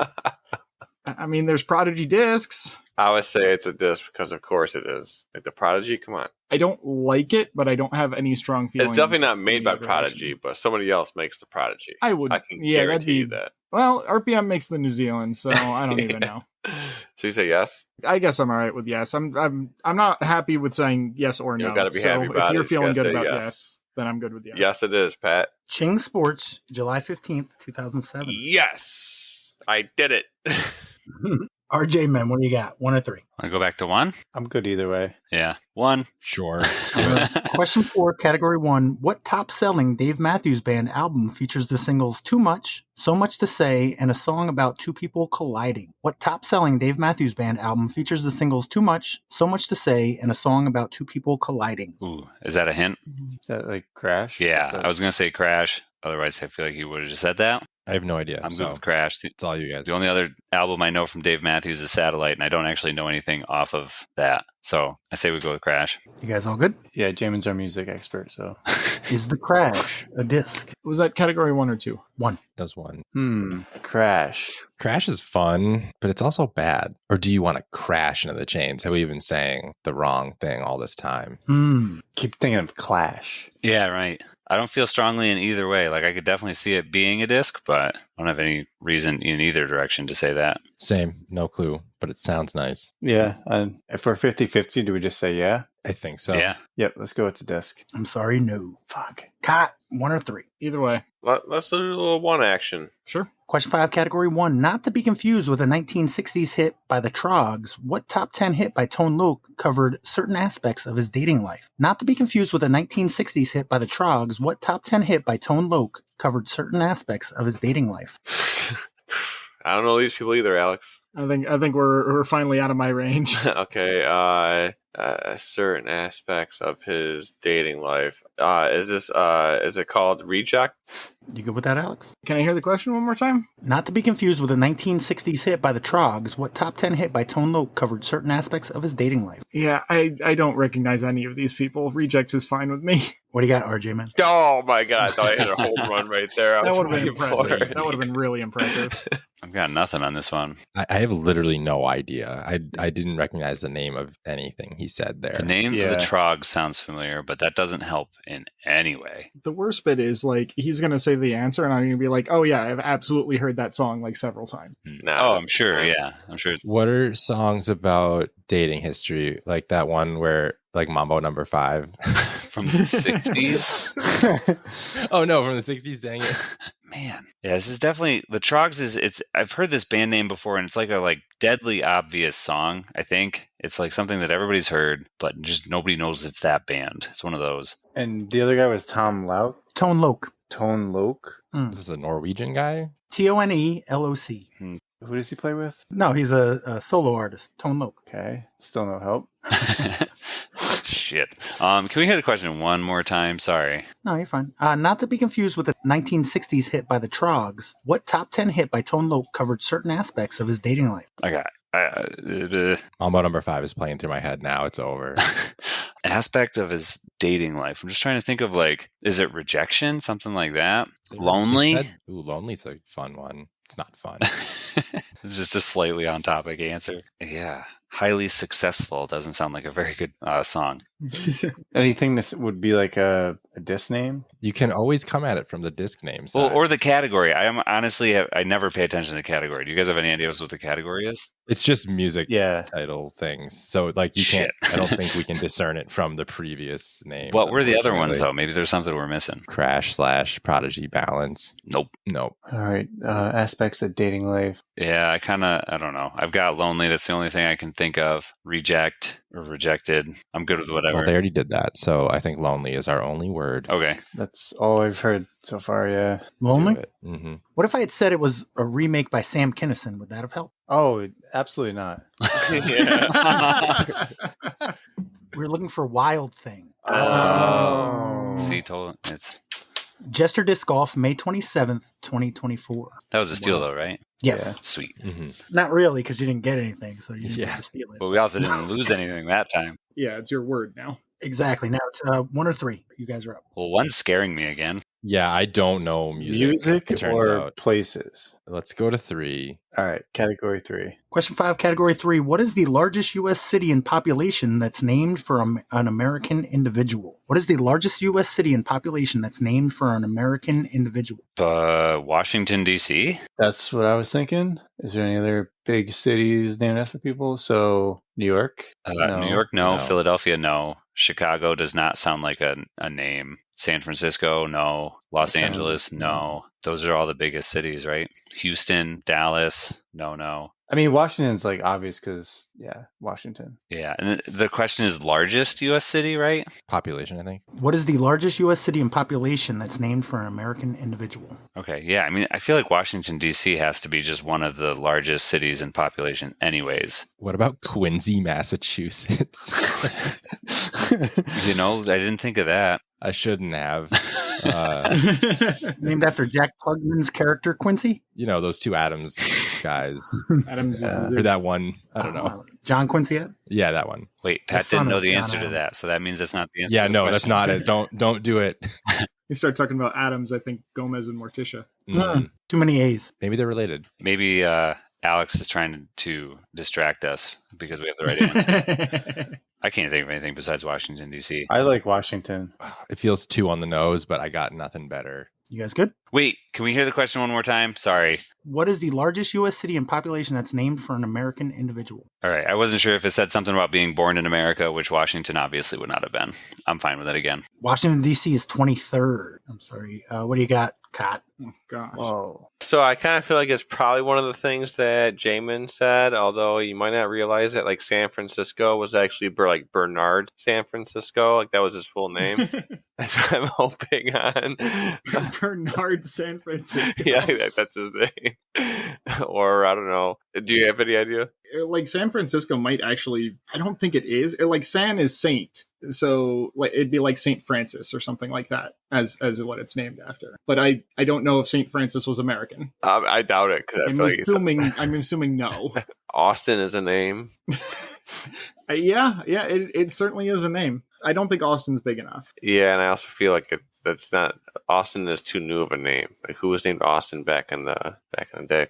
I mean, there's Prodigy discs. I would say it's a disc because, of course, it is. Like the Prodigy, come on. I don't like it, but I don't have any strong feelings. It's definitely not made in by either Prodigy, direction. but somebody else makes the Prodigy. I would. I can Yeah, that'd guarantee be you that. Well, RPM makes the New Zealand, so I don't even know. So you say yes? I guess I'm all right with yes. I'm not happy with saying yes or You no. don't gotta be so happy about if you're it. You feeling gotta good say about yes. yes, then I'm good with yes. Yes, it is, Pat. Ching Sports, July 15th, 2007. Yes! I did it. RJ Men, what do you got? 1 or 3? Want to go back to 1? I'm good either way. Yeah. 1. Sure. Question 4, category 1. What top-selling Dave Matthews Band album features the singles Too Much, So Much to Say, and a song about two people colliding? What top-selling Dave Matthews Band album features the singles Too Much, So Much to Say, and a song about two people colliding? Ooh, is that a hint? Is that like Crash? Yeah, But I was going to say Crash. Otherwise, I feel like you would have just said that. I have no idea. I'm so good with Crash. it's all you guys. The only other album I know from Dave Matthews is Satellite, and I don't actually know anything off of that. So I say we go with Crash. You guys all good? yeah, Jaimen's our music expert, so. Is the Crash a disc? Was that category 1 or 2? 1. Does one. Crash. Crash is fun, but it's also bad. Or do you want to crash into the chains? Have we been saying the wrong thing all this time? Keep thinking of Clash. Yeah, right. I don't feel strongly in either way. Like I could definitely see it being a disc, but I don't have any reason in either direction to say that. Same, no clue, but it sounds nice. Yeah. And if we're 50-50, do we just say yeah? I think so. Yeah. Yep, let's go with the disc. I'm sorry, no. Fuck. Cat, 1 or 3. Either way. Let's do a little one action. Sure. Question 5, category 1. Not to be confused with a 1960s hit by the Trogs, what top 10 hit by Tone Loc covered certain aspects of his dating life? Not to be confused with a 1960s hit by the Trogs, what top 10 hit by Tone Loc covered certain aspects of his dating life? I don't know these people either, Alex. I think we're finally out of my range. Okay, certain aspects of his dating life. Is it called Reject? You good with that, Alex? Can I hear the question one more time? Not to be confused with a 1960s hit by the Trogs, what top 10 hit by Tone Loc covered certain aspects of his dating life? Yeah, I don't recognize any of these people. Rejects is fine with me. What do you got, RJ, man? Oh my god, I thought I hit a home run right there. I That was would have been waiting for impressive. it. That would have been really impressive. I've got nothing on this one. I have literally no idea. I didn't recognize the name of anything he said there. The name Yeah. of the Trogs sounds familiar, but that doesn't help in any way. The worst bit is like he's gonna say the answer, and I'm gonna be like, "Oh yeah, I've absolutely heard that song like several times." Nah. Oh, I'm sure. Yeah, I'm sure. What are songs about dating history? Like that one where like Mambo number 5 From the 60s? Oh no, from the 60s, dang it. Man. Yeah, this is definitely the Trogs I've heard this band name before, and it's like a like deadly obvious song, I think. It's like something that everybody's heard, but just nobody knows it's that band. It's one of those. And the other guy was Tom Lauk. Tone Loc. Tone Loc. This is a Norwegian guy? Toneloc. Who does he play with? No, he's a solo artist. Tone Loc. Okay. Still no help. Shit. Can we hear the question one more time? Sorry. No, you're fine. Not to be confused with the 1960s hit by the Trogs, what top 10 hit by Tone Loc covered certain aspects of his dating life? I got Mambo number 5 is playing through my head now. It's over. aspect of his dating life. I'm just trying to think of like, is it rejection? Something like that? Lonely? Ooh, lonely's a fun one. It's not fun. It's just a slightly on topic answer. Yeah. Highly successful doesn't sound like a very good song. Anything that would be like a disc name? You can always come at it from the disc names. Well, or the category. I am honestly, I never pay attention to the category. Do you guys have any ideas what the category is? It's just music Yeah. title things. So like you Shit. can't, I don't think we can discern it from the previous names. What were the other ones unfortunately. though? Maybe there's something we're missing. Crash / Prodigy Balance. Nope. Nope. All right. Aspects of dating life. Yeah, I don't know. I've got lonely. That's the only thing I can think of. Reject or rejected. I'm good with whatever. Well, they already did that. So I think lonely is our only word. Okay. That's all I've heard so far, yeah. Lonely? Mm-hmm. What if I had said it was a remake by Sam Kinison? Would that have helped? Oh, absolutely not. Yeah. We were looking for Wild Thing. Oh. See, told it's Jester Disc Golf, May 27th, 2024. that was a steal though, right? Yes. Yeah. Sweet. Mm-hmm. Not really, because you didn't get anything, so you didn't Yeah. get to steal it. But we also didn't lose anything that time. Yeah, it's your word now. Exactly. Now it's 1 or 3. You guys are up. Well, one's scaring me again. Yeah, I don't know music. It turns or out. places? Let's go to 3. All right. Category 3. Question 5, category 3. What is the largest U.S. city in population that's named for an American individual? What is the largest U.S. city in population that's named for an American individual? Washington, D.C.? That's what I was thinking. Is there any other big cities named after people? So New York? No. New York, no. No. Philadelphia, no. Chicago does not sound like a name. San Francisco, no. Los Los Angeles, Angeles, no. Those are all the biggest cities, right? Houston, Dallas, no. I mean, Washington's like obvious because, yeah, Washington. Yeah, and the question is largest U.S. city, right? Population, I think. What is the largest U.S. city in population that's named for an American individual? Okay, yeah. I mean, I feel like Washington, D.C. has to be just one of the largest cities in population anyways. What about Quincy, Massachusetts? You know, I didn't think of that. I shouldn't have. Named after Jack Klugman's character, Quincy? You know, those two Adams guys. Adams is Or that one. I don't know. John Quincy Adams? Yeah, that one. Wait, The Pat son didn't know of the John answer to Adams. that, so that means that's not the answer. Yeah, to the no, that's question. not it. Don't do it. You start talking about Adams, I think Gomez and Morticia. Mm. Too many A's. Maybe they're related. Maybe Alex is trying to distract us because we have the right answer. I can't think of anything besides Washington, D.C. I like Washington. It feels too on the nose, but I got nothing better. You guys good? Wait, can we hear the question one more time? Sorry. What is the largest U.S. city in population that's named for an American individual? All right. I wasn't sure if it said something about being born in America, which Washington obviously would not have been. I'm fine with it again. Washington, D.C. is 23rd. I'm sorry. What do you got, Kat? Oh, gosh. Whoa. So I kind of feel like it's probably one of the things that Jaimen said, although you might not realize it. Like San Francisco was actually like Bernard San Francisco. Like that was his full name. That's what I'm hoping on. Bernard San Francisco. Yeah, that's his name. Or I don't know. Do you have any idea? Like San Francisco might actually, I don't think it is. Like San is saint. So like it'd be like Saint Francis or something like that as what it's named after. But I don't know if Saint Francis was American. I doubt it. Cause I'm assuming no. Austin is a name. Yeah, it certainly is a name. I don't think Austin's big enough. Yeah, and I also feel like that's not Austin is too new of a name. Like who was named Austin back in the day?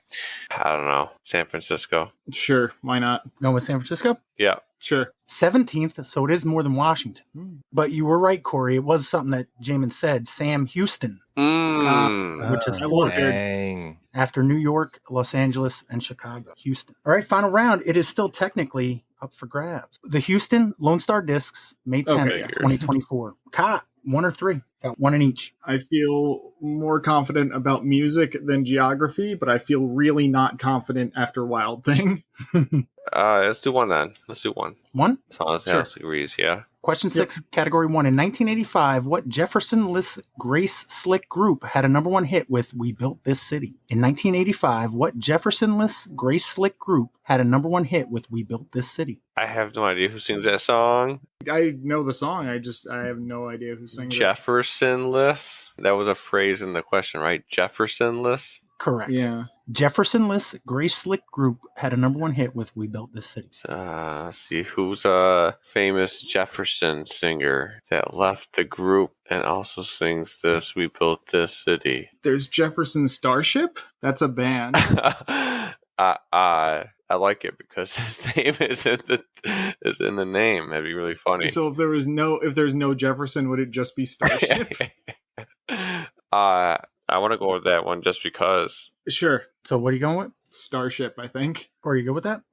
I don't know. San Francisco. Sure, why not? Going with San Francisco? Yeah. Sure. 17th, so it is more than Washington. But you were right, Corey. It was something that Jaimen said. Sam Houston, which is fourth Dang. after New York, Los Angeles, and Chicago. Houston. All right, final round. It is still technically up for grabs. The Houston Lone Star Discs, May 10th, 2024. Kat, 1 or 3? Got one in each. I feel more confident about music than geography, but I feel really not confident after Wild Thing. Let's do one then. Let's do one. One? So honestly, Sure. Alex agrees, yeah. Question 6, Category 1. In 1985, what Jefferson-less Grace Slick group had a number 1 hit with We Built This City? In 1985, what Jefferson-less Grace Slick group had a number 1 hit with We Built This City? I have no idea who sings that song. I know the song. I have no idea who sings it. Jeffersonless. That was a phrase in the question, right? Jeffersonless. Correct. Yeah. Jefferson-less Grace Slick group had a number 1 hit with We Built This City. Let's see, who's a famous Jefferson singer that left the group and also sings this We Built This City? There's Jefferson Starship. That's a band. I like it because his name is in the name. That'd be really funny. So if there's no Jefferson, would it just be Starship? I want to go with that one just because. Sure. So what are you going with? Starship, I think. Or are you good with that?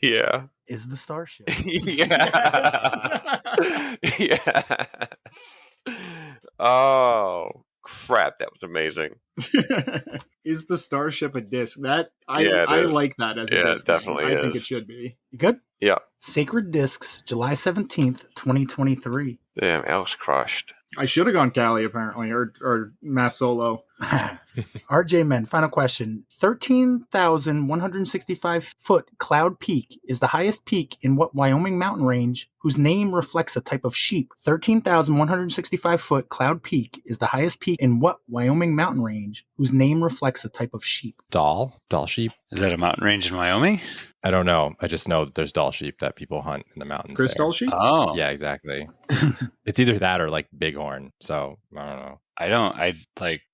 Yeah. Is the Starship. Yeah. Yeah. Oh crap! That was amazing. Is the Starship a disc? That I is. like that as a Yeah, disc. it definitely I think is. it should be. You good? Yeah. Sacred Discs, July 17th, 2023. Damn, Alex crushed. I should have gone Cali apparently, or Mass Solo. RJ Men, final question. 13,165 foot Cloud Peak is the highest peak in what Wyoming mountain range whose name reflects a type of sheep? 13,165 foot Cloud Peak is the highest peak in what Wyoming mountain range whose name reflects a type of sheep? Doll sheep. Is that a mountain range in Wyoming? I don't know. I just know that there's doll sheep that people hunt in the mountains. Crystal there. sheep? Oh. Yeah, exactly. It's either that or like bighorn. So I don't know.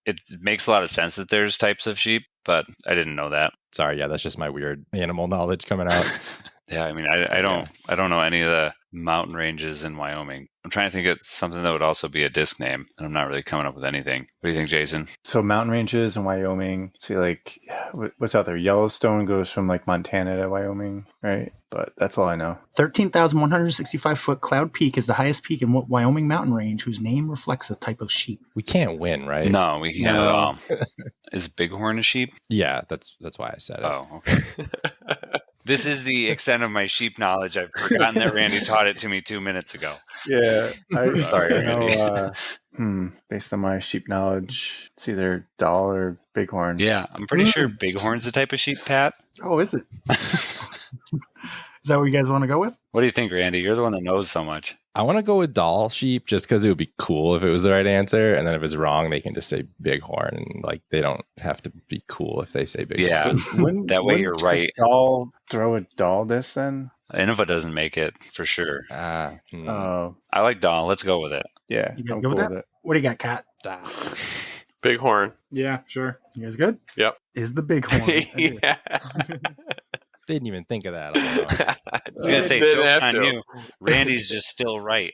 It makes a lot of sense that there's types of sheep, but I didn't know that. Sorry, yeah, that's just my weird animal knowledge coming out. Yeah, I mean, I don't know any of the mountain ranges in Wyoming. I'm trying to think of something that would also be a disc name, and I'm not really coming up with anything. What do you think, Jason? So mountain ranges in Wyoming. See, like, what's out there? Yellowstone goes from like Montana to Wyoming, right? But that's all I know. 13,165 foot Cloud Peak is the highest peak in what Wyoming mountain range whose name reflects a type of sheep? We can't win, right? No, we can't at all. Is bighorn a sheep? Yeah, that's why I said it. Oh, okay. This is the extent of my sheep knowledge. I've forgotten that Randy taught it to me 2 minutes ago. Yeah, Sorry, I know. Based on my sheep knowledge, it's either doll or bighorn. Yeah, I'm pretty sure bighorn's a type of sheep, Pat. Oh, is it? Is that what you guys want to go with? What do you think, Randy? You're the one that knows so much. I want to go with doll sheep just because it would be cool if it was the right answer. And then if it's wrong, they can just say bighorn. And like they don't have to be cool if they say bighorn. Yeah, that way you're right. Doll throw a doll disc then? Innova doesn't make it for sure. Oh, I like doll. Let's go with it. yeah. You guys I'm go cool with with that? it. What do you got, Kat? Bighorn. Yeah, sure. You guys good? Yep. Is the Bighorn. Yeah. Didn't even think of that. On my own. I was going to say, Didn't joke's have on to. you. Randy's just still right.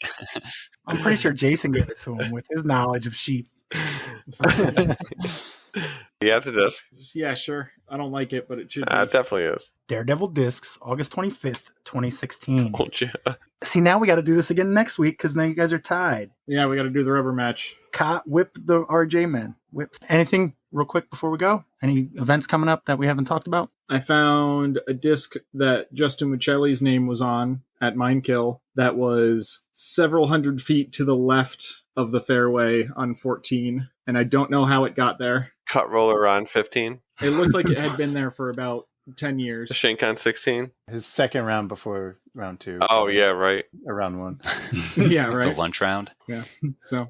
I'm pretty sure Jason gave it to him with his knowledge of sheep. Yeah, it's a disc. Yeah, sure. I don't like it, but it should be. It definitely is. Daredevil Discs, August 25th, 2016. Told you. See, now we got to do this again next week because now you guys are tied. Yeah, we got to do the rubber match. Whip the RJ men. Whip. Anything real quick before we go? Any events coming up that we haven't talked about? I found a disc that Justin Michelli's name was on at Minekill that was several hundred feet to the left of the fairway on 14, and I don't know how it got there. Cut roller on 15. It looked like it had been there for about 10 years. The shank on 16. His second round before round 2. Oh, yeah, right. Or round 1. Yeah, The right. lunch round. Yeah. So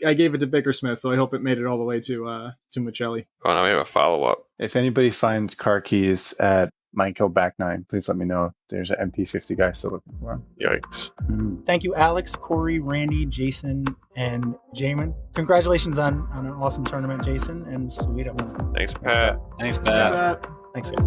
I gave it to Bickersmith, so I hope it made it all the way to Michelli. Oh, now we have a follow-up. If anybody finds car keys at Minekill Back 9, please let me know. There's an MP50 guy still looking for him. Yikes. Thank you, Alex, Corey, Randy, Jason, and Jaimen. Congratulations on an awesome tournament, Jason, and sweet at Wednesday. Thanks, Pat. Thanks, Thanks, Pat. Matt. Thanks, guys.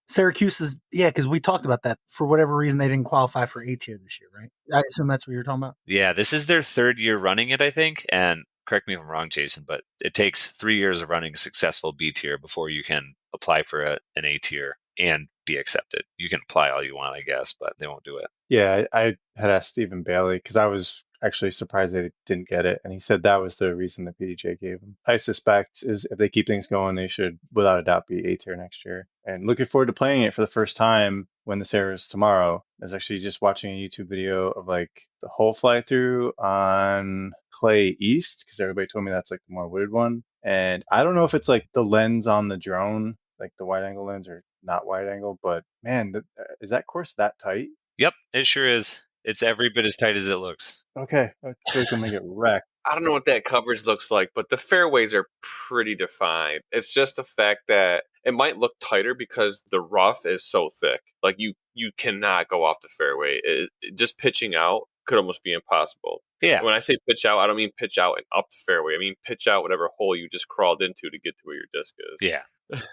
Syracuse is, yeah, because we talked about that. For whatever reason, they didn't qualify for A tier this year, right? I assume that's what you're talking about. Yeah, this is their third year running it, I think. And correct me if I'm wrong, Jason, but it takes 3 years of running a successful B tier before you can apply for an A tier and be accepted. You can apply all you want, I guess, but they won't do it. Yeah, I had asked Stephen Bailey because I was actually surprised they didn't get it. And he said that was the reason the PDJ gave him. I suspect is if they keep things going, they should without a doubt be A tier next year. And looking forward to playing it for the first time when this airs tomorrow. I was actually just watching a YouTube video of like the whole fly through on Clay East because everybody told me that's like the more wooded one. And I don't know if it's like the lens on the drone, like the wide angle lens or not wide angle, but man, is that course that tight? Yep, it sure is. It's every bit as tight as it looks. Okay, I feel like I'm gonna get wrecked. I don't know what that coverage looks like, but the fairways are pretty defined. It's just the fact that it might look tighter because the rough is so thick. Like you cannot go off the fairway. Just pitching out could almost be impossible. Yeah. When I say pitch out, I don't mean pitch out and up the fairway. I mean pitch out whatever hole you just crawled into to get to where your disc is. Yeah.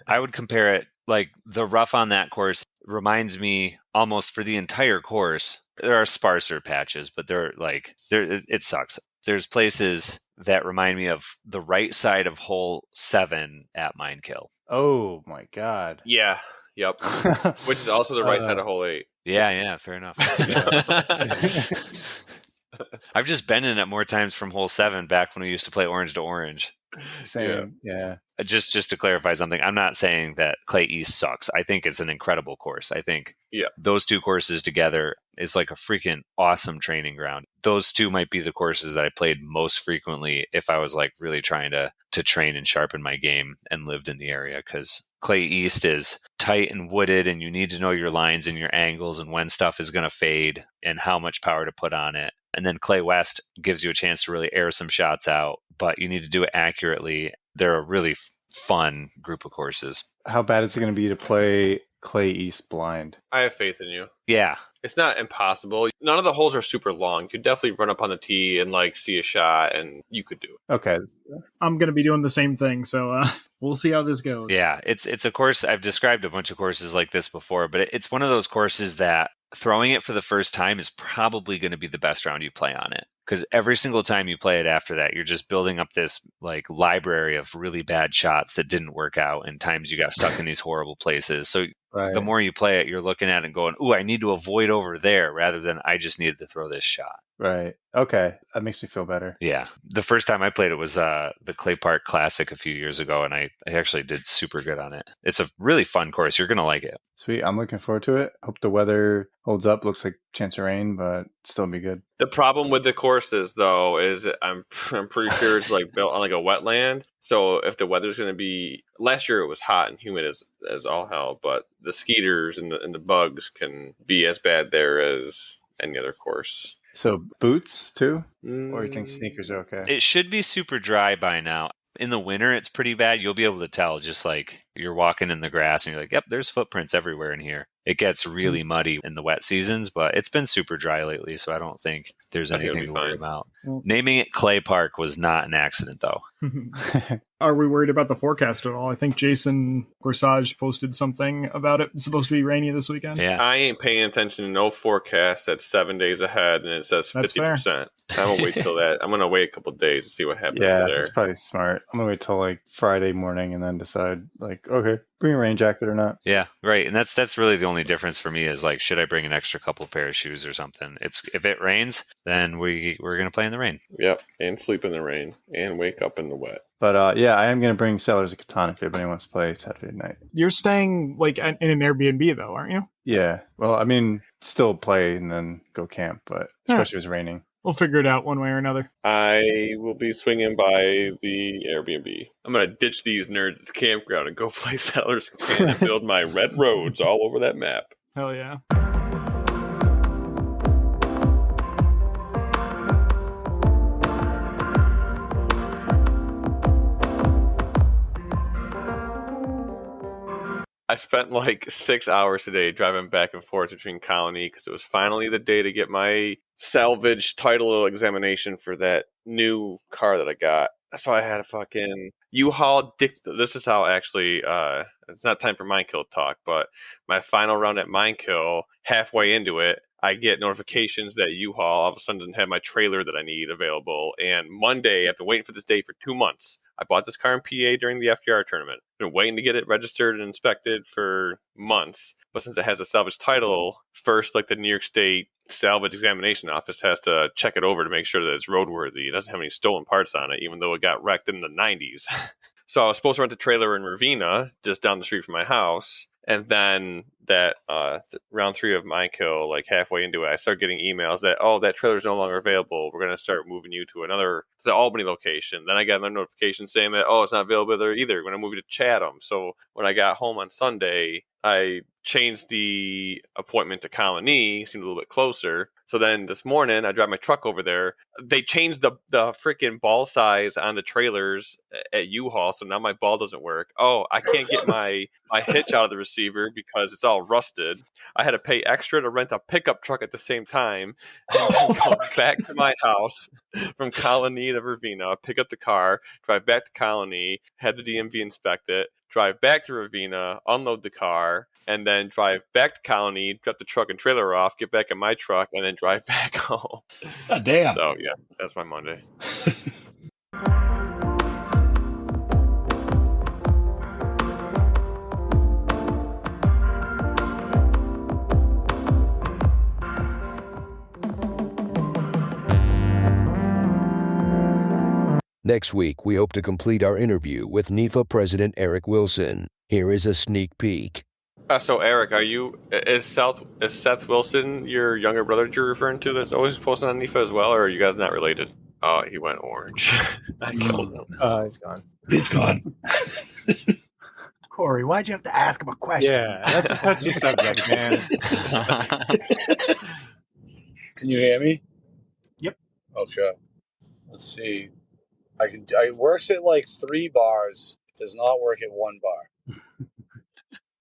I would compare it like the rough on that course reminds me almost for the entire course. There are sparser patches, but it sucks. There's places that remind me of the right side of hole 7 at Minekill. Oh my god. Yeah. Yep. Which is also the right side of hole 8. Yeah, fair enough. I've just been in it more times from hole 7 back when we used to play orange to orange. Same. Yeah. Just to clarify something, I'm not saying that Clay East sucks. I think it's an incredible course. I think those two courses together is like a freaking awesome training ground. Those two might be the courses that I played most frequently if I was like really trying to train and sharpen my game and lived in the area, because Clay East is tight and wooded and you need to know your lines and your angles and when stuff is going to fade and how much power to put on it. And then Clay West gives you a chance to really air some shots out, but you need to do it accurately. They're a really fun group of courses. How bad is it going to be to play Clay East blind? I have faith in you. Yeah. It's not impossible. None of the holes are super long. You could definitely run up on the tee and like see a shot, and you could do it. Okay. I'm going to be doing the same thing, so we'll see how this goes. Yeah, it's a course. I've described a bunch of courses like this before, but it's one of those courses that throwing it for the first time is probably going to be the best round you play on it. Because every single time you play it after that, you're just building up this like library of really bad shots that didn't work out and times you got stuck in these horrible places. So the more you play it, you're looking at it and going, ooh, I need to avoid over there rather than I just needed to throw this shot. Right. Okay. That makes me feel better. Yeah. The first time I played it was the Clay Park Classic a few years ago, and I actually did super good on it. It's a really fun course. You're going to like it. Sweet. I'm looking forward to it. Hope the weather holds up. Looks like chance of rain, but still be good. The problem with the courses, though, is I'm pretty sure it's like built on like a wetland. So if the weather's going to be, last year it was hot and humid as all hell, but the skeeters and the bugs can be as bad there as any other course. So boots too? Or you think sneakers are okay? It should be super dry by now. In the winter, it's pretty bad. You'll be able to tell just like you're walking in the grass and you're like, yep, there's footprints everywhere in here. it gets really muddy in the wet seasons, but it's been super dry lately, so I don't think there's I think it'll anything be to worry fine. about. Well- Naming it Clay Park was not an accident, though. Are we worried about the forecast at all? I think Jason Corsage posted something about it. It's supposed to be rainy this weekend. Yeah. I ain't paying attention to no forecast that's 7 days ahead and it says That's 50%. I'm gonna wait till that. I'm gonna wait a couple of days to see what happens Yeah, there. that's probably smart. I'm gonna wait till like Friday morning and then decide like, okay, bring a rain jacket or not. Yeah, right. And that's really the only difference for me is like, should I bring an extra couple pair of shoes or something? It's if it rains, then we're gonna play in the rain. Yep, and sleep in the rain and wake up in the wet. But yeah, I am gonna bring Sailors of Catan if anybody wants to play Saturday night. You're staying like in an Airbnb though, aren't you? Yeah, well, I mean, still play and then go camp, but especially if it's raining. We'll figure it out one way or another. I will be swinging by the Airbnb. I'm gonna ditch these nerds at the campground and go play Settlers and build my red roads all over that map. Hell yeah. I spent like 6 hours today driving back and forth between Colony because it was finally the day to get my salvage title examination for that new car that I got. So I had a fucking U-Haul. This is how actually, it's not time for Minekill talk, but my final round at Minekill, halfway into it, I get notifications that U-Haul all of a sudden doesn't have my trailer that I need available. And Monday, I've been waiting for this day for 2 months. I bought this car in PA during the FDR tournament. Been waiting to get it registered and inspected for months. But since it has a salvage title, first, like the New York State salvage examination office has to check it over to make sure that it's roadworthy. It doesn't have any stolen parts on it, even though it got wrecked in the 90s. So I was supposed to rent a trailer in Ravina, just down the street from my house. And then that round 3 of Minekill, like halfway into it, I started getting emails that, oh, that trailer is no longer available. We're going to start moving you to the Albany location. Then I got another notification saying that, oh, it's not available there either. We're going to move you to Chatham. So when I got home on Sunday, I changed the appointment to Colony, seemed a little bit closer. So then this morning, I drive my truck over there. They changed the freaking ball size on the trailers at U-Haul, so now my ball doesn't work. Oh, I can't get my hitch out of the receiver because it's all rusted. I had to pay extra to rent a pickup truck at the same time and then go back to my house from Colony to Ravina, pick up the car, drive back to Colony, have the DMV inspect it, drive back to Ravina, unload the car, and then drive back to Colony, drop the truck and trailer off, get back in my truck, and then drive back home. God damn. So, yeah, that's my Monday. Next week, we hope to complete our interview with NIFA President Eric Wilson. Here is a sneak peek. So, Eric, is Seth Wilson your younger brother that you're referring to that's always posting on NIFA as well, or are you guys not related? Oh, he went orange. I killed him. He's gone. It's gone. Corey, why'd you have to ask him a question? Yeah, that's a touchy subject, man. Can you hear me? Yep. Okay. Let's see. It works at like 3 bars. It does not work at 1 bar.